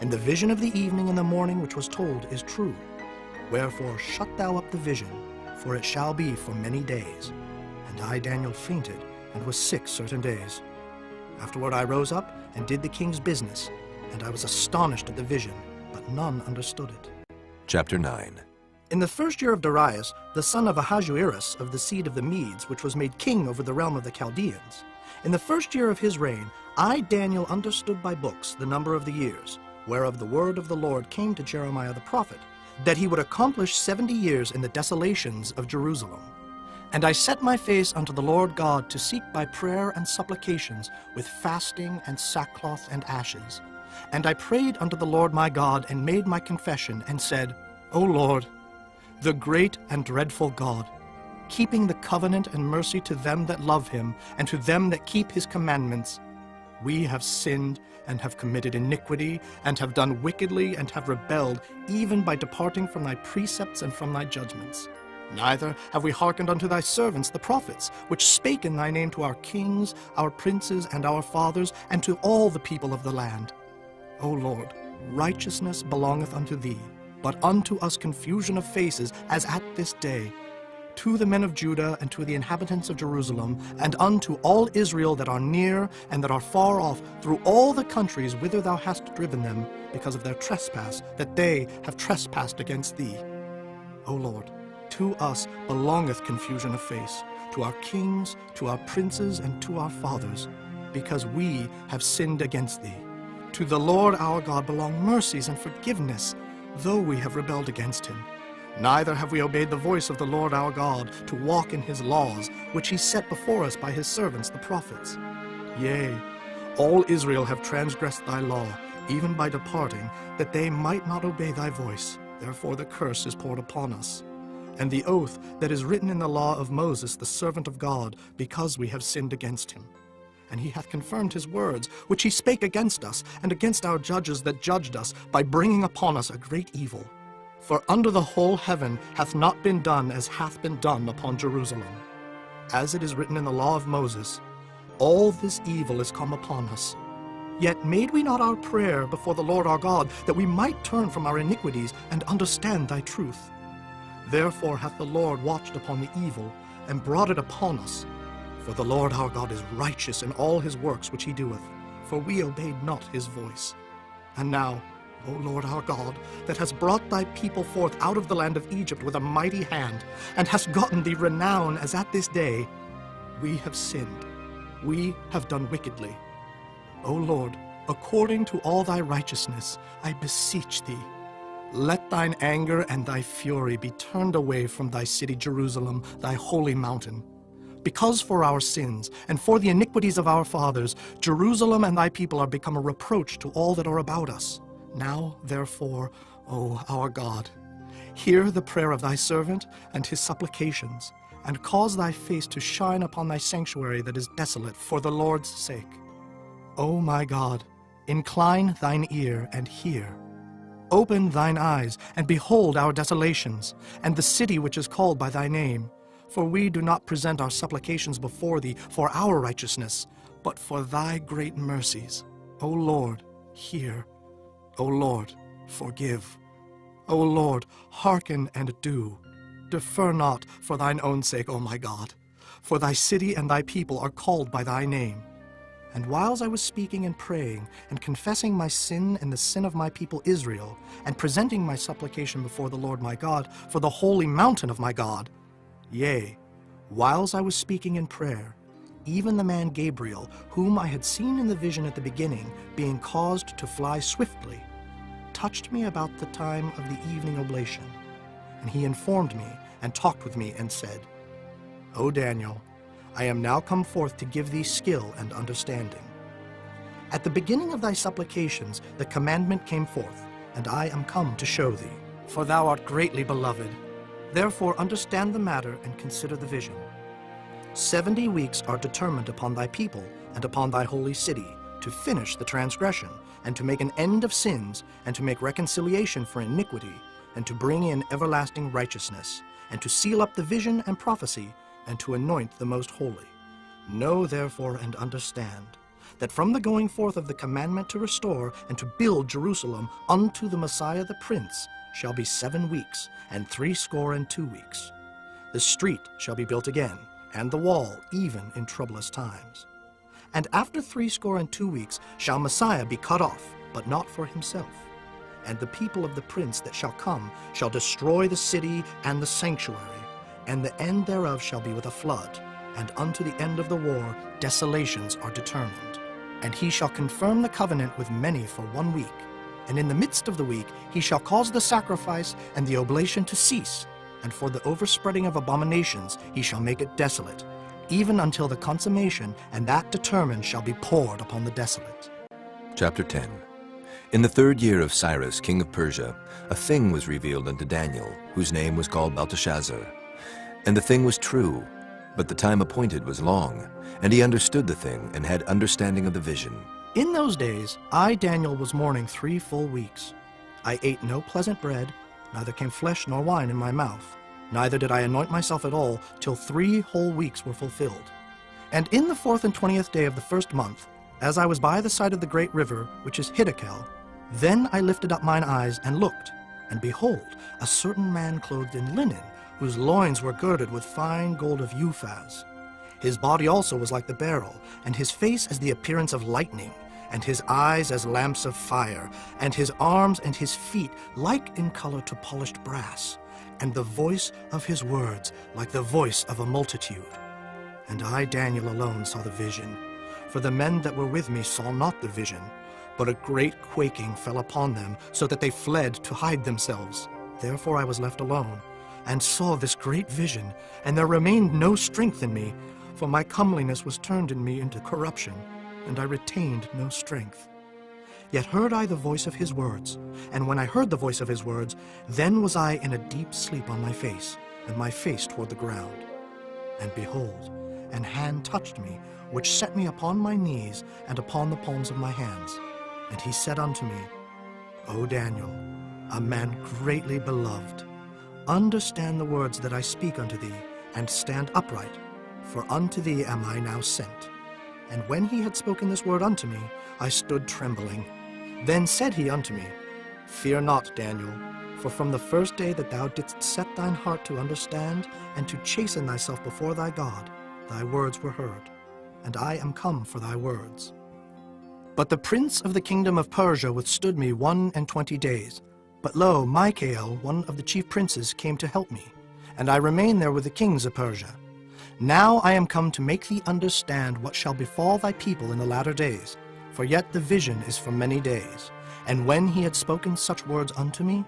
And the vision of the evening and the morning which was told is true. Wherefore shut thou up the vision, for it shall be for many days. And I, Daniel, fainted, and was sick certain days. Afterward I rose up, and did the king's business, and I was astonished at the vision, but none understood it. Chapter 9. In the first year of Darius, the son of Ahasuerus of the seed of the Medes, which was made king over the realm of the Chaldeans, in the first year of his reign, I, Daniel, understood by books the number of the years, whereof the word of the Lord came to Jeremiah the prophet, that he would accomplish 70 years in the desolations of Jerusalem. And I set my face unto the Lord God to seek by prayer and supplications with fasting and sackcloth and ashes. And I prayed unto the Lord my God, and made my confession, and said, O Lord, the great and dreadful God, keeping the covenant and mercy to them that love him, and to them that keep his commandments, We have sinned and have committed iniquity, and have done wickedly, and have rebelled, even by departing from thy precepts and from thy judgments. Neither have we hearkened unto thy servants the prophets, which spake in thy name to our kings, our princes, and our fathers, and to all the people of the land. O Lord, righteousness belongeth unto thee, but unto us confusion of faces, as at this day. To the men of Judah, and to the inhabitants of Jerusalem, and unto all Israel that are near and that are far off, through all the countries whither thou hast driven them, because of their trespass, that they have trespassed against thee. O Lord, to us belongeth confusion of face, to our kings, to our princes, and to our fathers, because we have sinned against thee. To the Lord our God belong mercies and forgiveness, though we have rebelled against him. Neither have we obeyed the voice of the Lord our God, to walk in his laws, which he set before us by his servants the prophets. Yea, all Israel have transgressed thy law, even by departing, that they might not obey thy voice. Therefore the curse is poured upon us. And the oath that is written in the law of Moses, the servant of God, because we have sinned against him. And he hath confirmed his words, which he spake against us, and against our judges that judged us, by bringing upon us a great evil. For under the whole heaven hath not been done as hath been done upon Jerusalem. As it is written in the law of Moses, all this evil is come upon us. Yet made we not our prayer before the Lord our God, that we might turn from our iniquities and understand thy truth. Therefore hath the Lord watched upon the evil, and brought it upon us. For the Lord our God is righteous in all his works which he doeth, for we obeyed not his voice. And now, O Lord our God, that hast brought thy people forth out of the land of Egypt with a mighty hand, and hast gotten thee renown as at this day, we have sinned, we have done wickedly. O Lord, according to all thy righteousness, I beseech thee, let thine anger and thy fury be turned away from thy city Jerusalem, thy holy mountain. Because for our sins, and for the iniquities of our fathers, Jerusalem and thy people are become a reproach to all that are about us. Now, therefore, O our God, hear the prayer of thy servant and his supplications, and cause thy face to shine upon thy sanctuary that is desolate for the Lord's sake. O my God, incline thine ear and hear. Open thine eyes, and behold our desolations, and the city which is called by thy name. For we do not present our supplications before thee for our righteousness, but for thy great mercies. O Lord, hear. O Lord, forgive. O Lord, hearken and do. Defer not for thine own sake, O my God. For thy city and thy people are called by thy name. And whiles I was speaking and praying, and confessing my sin and the sin of my people Israel, and presenting my supplication before the Lord my God for the holy mountain of my God, yea, whiles I was speaking in prayer, even the man Gabriel, whom I had seen in the vision at the beginning, being caused to fly swiftly, touched me about the time of the evening oblation. And he informed me, and talked with me, and said, O Daniel, I am now come forth to give thee skill and understanding. At the beginning of thy supplications the commandment came forth, and I am come to show thee. For thou art greatly beloved. Therefore understand the matter, and consider the vision. 70 weeks are determined upon thy people, and upon thy holy city, to finish the transgression, and to make an end of sins, and to make reconciliation for iniquity, and to bring in everlasting righteousness, and to seal up the vision and prophecy, and to anoint the most holy. Know therefore and understand, that from the going forth of the commandment to restore and to build Jerusalem unto the Messiah the Prince shall be 7 weeks, and 62 weeks. The street shall be built again, and the wall even in troublous times. And after 62 weeks shall Messiah be cut off, but not for himself. And the people of the prince that shall come shall destroy the city and the sanctuary, and the end thereof shall be with a flood, and unto the end of the war desolations are determined. And he shall confirm the covenant with many for 1 week, and in the midst of the week he shall cause the sacrifice and the oblation to cease, and for the overspreading of abominations he shall make it desolate, even until the consummation, and that determined shall be poured upon the desolate. Chapter 10. In the 3rd year of Cyrus, king of Persia, a thing was revealed unto Daniel, whose name was called Belteshazzar. And the thing was true, But the time appointed was long, and he understood the thing and had understanding of the vision. In those days, I, Daniel, was mourning 3 full weeks. I ate no pleasant bread, neither came flesh nor wine in my mouth. Neither did I anoint myself at all, till 3 whole weeks were fulfilled. And in the 4th and 20th day of the 1st month, as I was by the side of the great river, which is Hiddekel, then I lifted up mine eyes and looked, and behold, a certain man clothed in linen, whose loins were girded with fine gold of Uphaz. His body also was like the beryl, and his face as the appearance of lightning, and his eyes as lamps of fire, and his arms and his feet like in color to polished brass, and the voice of his words like the voice of a multitude. And I, Daniel, alone saw the vision, for the men that were with me saw not the vision, but a great quaking fell upon them, so that they fled to hide themselves. Therefore I was left alone, and saw this great vision, and there remained no strength in me, for my comeliness was turned in me into corruption, and I retained no strength. Yet heard I the voice of his words, and when I heard the voice of his words, then was I in a deep sleep on my face, and my face toward the ground. And behold, an hand touched me, which set me upon my knees and upon the palms of my hands. And he said unto me, O Daniel, a man greatly beloved, understand the words that I speak unto thee, and stand upright, for unto thee am I now sent. And when he had spoken this word unto me, I stood trembling. Then said he unto me, Fear not, Daniel, for from the first day that thou didst set thine heart to understand, and to chasten thyself before thy God, thy words were heard, and I am come for thy words. But the prince of the kingdom of Persia withstood me 21 days. But lo, Michael, one of the chief princes, came to help me, and I remained there with the kings of Persia. Now I am come to make thee understand what shall befall thy people in the latter days, for yet the vision is for many days. And when he had spoken such words unto me,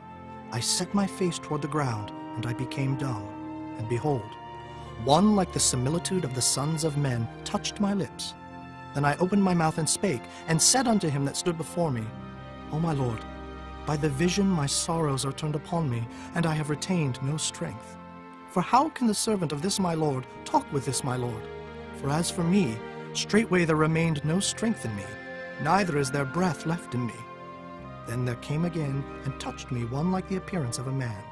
I set my face toward the ground, and I became dumb. And behold, one like the similitude of the sons of men touched my lips. Then I opened my mouth and spake, and said unto him that stood before me, O my Lord, by the vision my sorrows are turned upon me, and I have retained no strength. For how can the servant of this my Lord talk with this my Lord? For as for me, straightway there remained no strength in me, neither is there breath left in me. Then there came again and touched me one like the appearance of a man,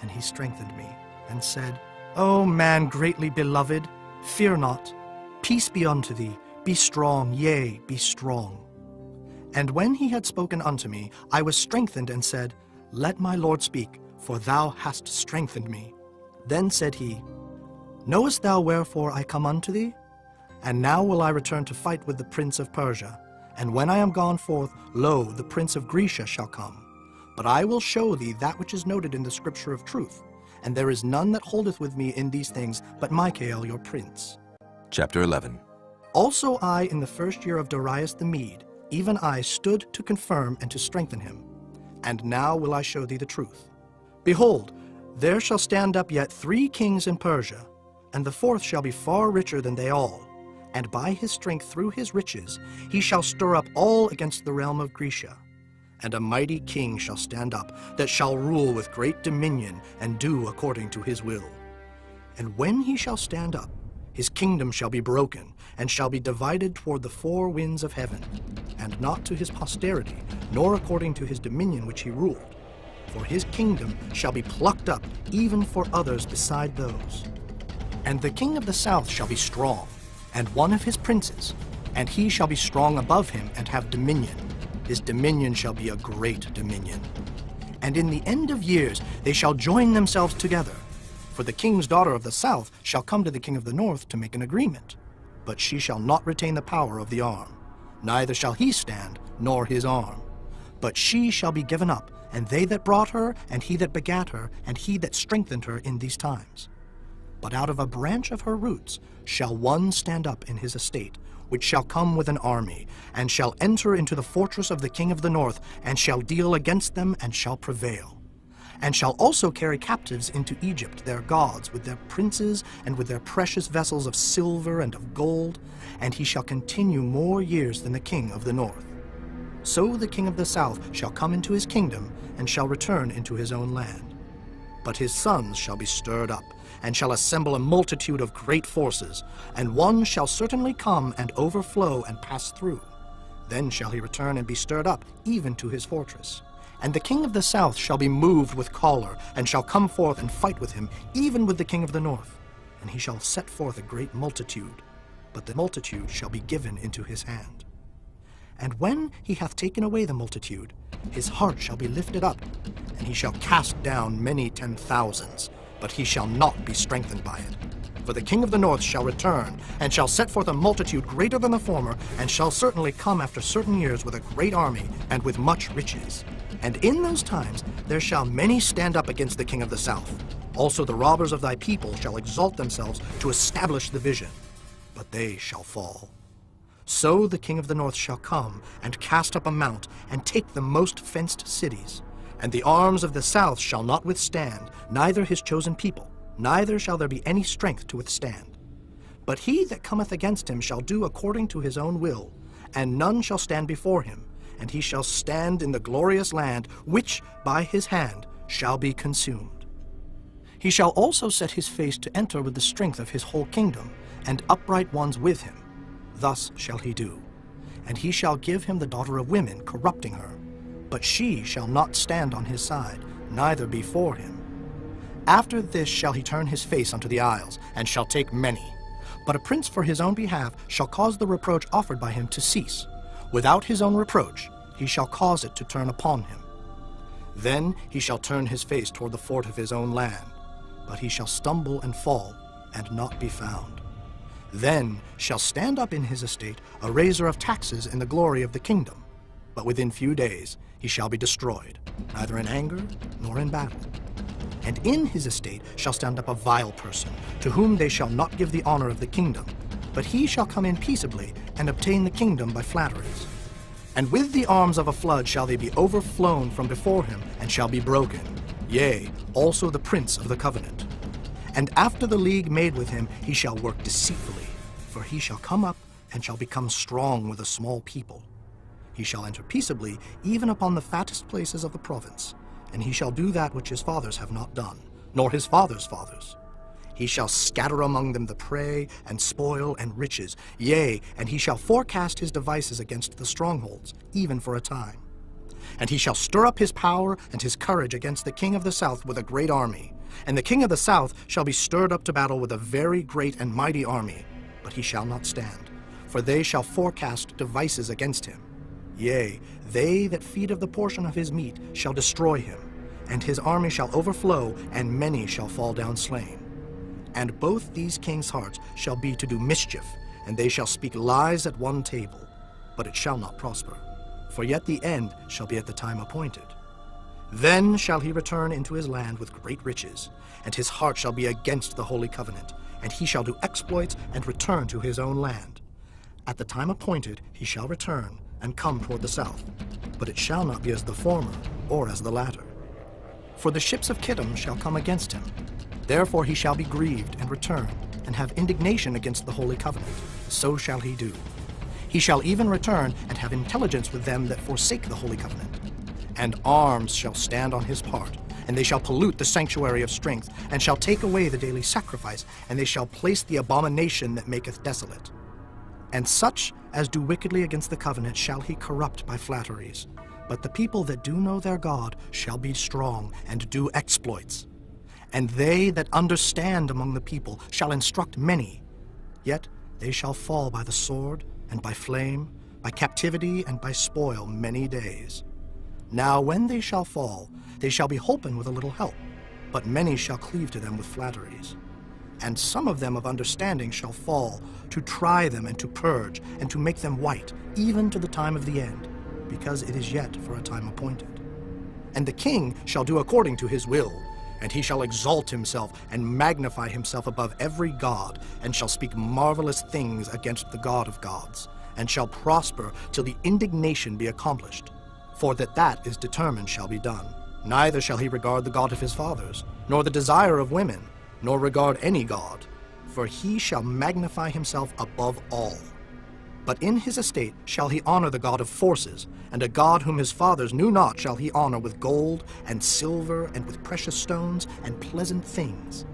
and he strengthened me, and said, O man greatly beloved, fear not, peace be unto thee, be strong, yea, be strong. And when he had spoken unto me, I was strengthened, and said, Let my Lord speak, for thou hast strengthened me. Then said he, Knowest thou wherefore I come unto thee? And now will I return to fight with the prince of Persia. And when I am gone forth, lo, the prince of Grecia shall come. But I will show thee that which is noted in the scripture of truth. And there is none that holdeth with me in these things, but Michael your prince. Chapter 11. Also I, in the first year of Darius the Mede, even I stood to confirm and to strengthen him. And now will I show thee the truth. Behold, there shall stand up yet 3 kings in Persia, and the 4th shall be far richer than they all. And by his strength through his riches he shall stir up all against the realm of Grecia. And a mighty king shall stand up, that shall rule with great dominion, and do according to his will. And when he shall stand up, his kingdom shall be broken, and shall be divided toward the 4 winds of heaven, and not to his posterity, nor according to his dominion which he ruled. For his kingdom shall be plucked up, even for others beside those. And the king of the south shall be strong, and one of his princes, and he shall be strong above him, and have dominion. His dominion shall be a great dominion. And in the end of years they shall join themselves together. For the king's daughter of the south shall come to the king of the north to make an agreement. But she shall not retain the power of the arm, neither shall he stand, nor his arm. But she shall be given up, and they that brought her, and he that begat her, and he that strengthened her in these times. But out of a branch of her roots shall one stand up in his estate, which shall come with an army, and shall enter into the fortress of the king of the north, and shall deal against them, and shall prevail. And shall also carry captives into Egypt their gods, with their princes, and with their precious vessels of silver and of gold, and he shall continue more years than the king of the north. So the king of the south shall come into his kingdom, and shall return into his own land. But his sons shall be stirred up, and shall assemble a multitude of great forces, and one shall certainly come and overflow and pass through. Then shall he return and be stirred up, even to his fortress. And the king of the south shall be moved with choler, and shall come forth and fight with him, even with the king of the north. And he shall set forth a great multitude, but the multitude shall be given into his hand. And when he hath taken away the multitude, his heart shall be lifted up, and he shall cast down many 10,000s, but he shall not be strengthened by it. For the king of the north shall return, and shall set forth a multitude greater than the former, and shall certainly come after certain years with a great army, and with much riches. And in those times there shall many stand up against the king of the south. Also the robbers of thy people shall exalt themselves to establish the vision, but they shall fall. So the king of the north shall come, and cast up a mount, and take the most fenced cities. And the arms of the south shall not withstand, neither his chosen people, neither shall there be any strength to withstand. But he that cometh against him shall do according to his own will, and none shall stand before him, and he shall stand in the glorious land, which by his hand shall be consumed. He shall also set his face to enter with the strength of his whole kingdom, and upright ones with him. Thus shall he do. And he shall give him the daughter of women, corrupting her. But she shall not stand on his side, neither before him. After this shall he turn his face unto the isles, and shall take many. But a prince for his own behalf shall cause the reproach offered by him to cease. Without his own reproach he shall cause it to turn upon him. Then he shall turn his face toward the fort of his own land, but he shall stumble and fall, and not be found. Then shall stand up in his estate a raiser of taxes in the glory of the kingdom. But within few days he shall be destroyed, neither in anger nor in battle. And in his estate shall stand up a vile person, to whom they shall not give the honor of the kingdom, but he shall come in peaceably, and obtain the kingdom by flatteries. And with the arms of a flood shall they be overflown from before him, and shall be broken, yea, also the prince of the covenant. And after the league made with him, he shall work deceitfully, for he shall come up, and shall become strong with a small people. He shall enter peaceably, even upon the fattest places of the province, and he shall do that which his fathers have not done, nor his fathers' fathers. He shall scatter among them the prey, and spoil, and riches, yea, and he shall forecast his devices against the strongholds, even for a time. And he shall stir up his power and his courage against the king of the south with a great army. And the king of the south shall be stirred up to battle with a very great and mighty army, but he shall not stand, for they shall forecast devices against him. Yea, they that feed of the portion of his meat shall destroy him, and his army shall overflow, and many shall fall down slain. And both these kings' hearts shall be to do mischief, and they shall speak lies at one table, but it shall not prosper, for yet the end shall be at the time appointed. Then shall he return into his land with great riches, and his heart shall be against the holy covenant, and he shall do exploits and return to his own land. At the time appointed he shall return, and come toward the south, but it shall not be as the former, or as the latter. For the ships of Kittim shall come against him. Therefore he shall be grieved, and return, and have indignation against the holy covenant. So shall he do. He shall even return, and have intelligence with them that forsake the holy covenant. And arms shall stand on his part, and they shall pollute the sanctuary of strength, and shall take away the daily sacrifice, and they shall place the abomination that maketh desolate. And such as do wickedly against the covenant shall he corrupt by flatteries. But the people that do know their God shall be strong, and do exploits. And they that understand among the people shall instruct many. Yet they shall fall by the sword, and by flame, by captivity, and by spoil many days. Now when they shall fall, they shall be holpen with a little help, but many shall cleave to them with flatteries. And some of them of understanding shall fall, to try them, and to purge, and to make them white, even to the time of the end, because it is yet for a time appointed. And the king shall do according to his will, and he shall exalt himself, and magnify himself above every god, and shall speak marvelous things against the God of gods, and shall prosper till the indignation be accomplished. For that is determined shall be done. Neither shall he regard the God of his fathers, nor the desire of women, nor regard any god, for he shall magnify himself above all. But in his estate shall he honor the God of forces, and a God whom his fathers knew not shall he honor with gold and silver and with precious stones and pleasant things.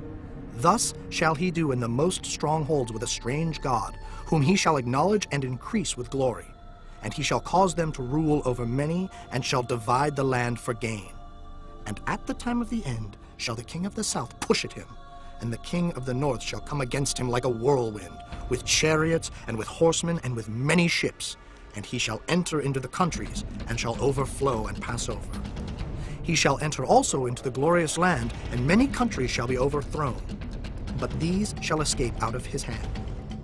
Thus shall he do in the most strongholds with a strange God, whom he shall acknowledge and increase with glory. And he shall cause them to rule over many, and shall divide the land for gain. And at the time of the end shall the king of the south push at him, and the king of the north shall come against him like a whirlwind, with chariots and with horsemen and with many ships. And he shall enter into the countries, and shall overflow and pass over. He shall enter also into the glorious land, and many countries shall be overthrown. But these shall escape out of his hand,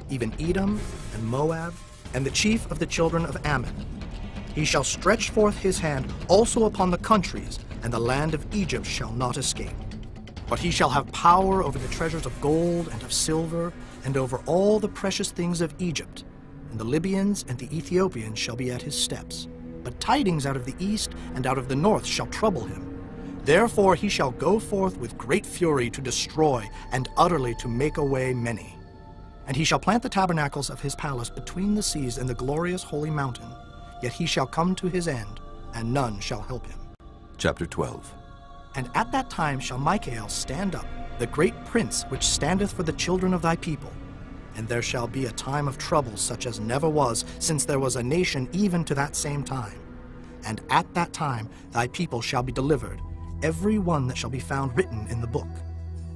even Edom and Moab, and the chief of the children of Ammon. He shall stretch forth his hand also upon the countries, and the land of Egypt shall not escape. But he shall have power over the treasures of gold and of silver, and over all the precious things of Egypt. And the Libyans and the Ethiopians shall be at his steps. But tidings out of the east and out of the north shall trouble him. Therefore he shall go forth with great fury to destroy, and utterly to make away many. And he shall plant the tabernacles of his palace between the seas and the glorious holy mountain. Yet he shall come to his end, and none shall help him. Chapter 12. And at that time shall Michael stand up, the great prince which standeth for the children of thy people. And there shall be a time of trouble such as never was, since there was a nation even to that same time. And at that time thy people shall be delivered, every one that shall be found written in the book.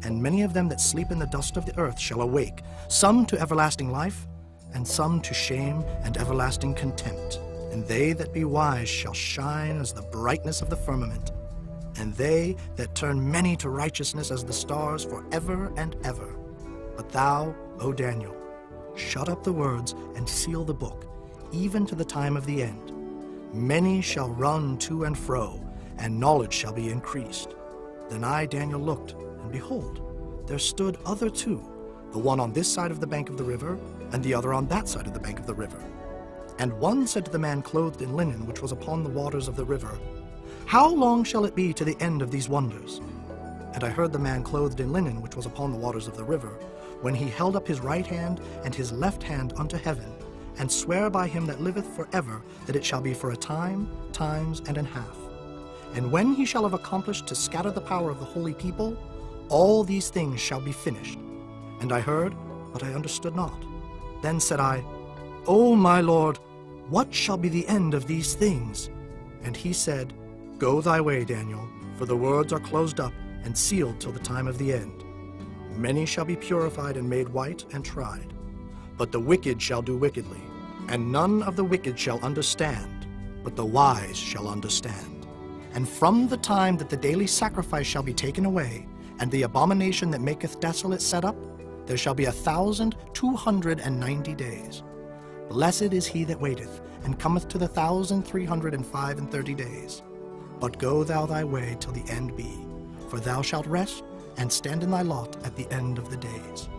And many of them that sleep in the dust of the earth shall awake, some to everlasting life, and some to shame and everlasting contempt. And they that be wise shall shine as the brightness of the firmament, and they that turn many to righteousness as the stars forever and ever. But thou, O Daniel, shut up the words and seal the book, even to the time of the end. Many shall run to and fro, and knowledge shall be increased. Then I, Daniel, looked, and behold, there stood other two, the one on this side of the bank of the river, and the other on that side of the bank of the river. And one said to the man clothed in linen, which was upon the waters of the river, How long shall it be to the end of these wonders? And I heard the man clothed in linen, which was upon the waters of the river, when he held up his right hand and his left hand unto heaven, and sware by him that liveth forever, that it shall be for a time, times, and an half. And when he shall have accomplished to scatter the power of the holy people, all these things shall be finished. And I heard, but I understood not. Then said I, O my Lord, what shall be the end of these things? And he said, Go thy way, Daniel, for the words are closed up and sealed till the time of the end. Many shall be purified and made white and tried. But the wicked shall do wickedly, and none of the wicked shall understand, but the wise shall understand. And from the time that the daily sacrifice shall be taken away, and the abomination that maketh desolate set up, there shall be 1,290 days. Blessed is he that waiteth, and cometh to the 1,335 days. But go thou thy way till the end be, for thou shalt rest, and stand in thy lot at the end of the days.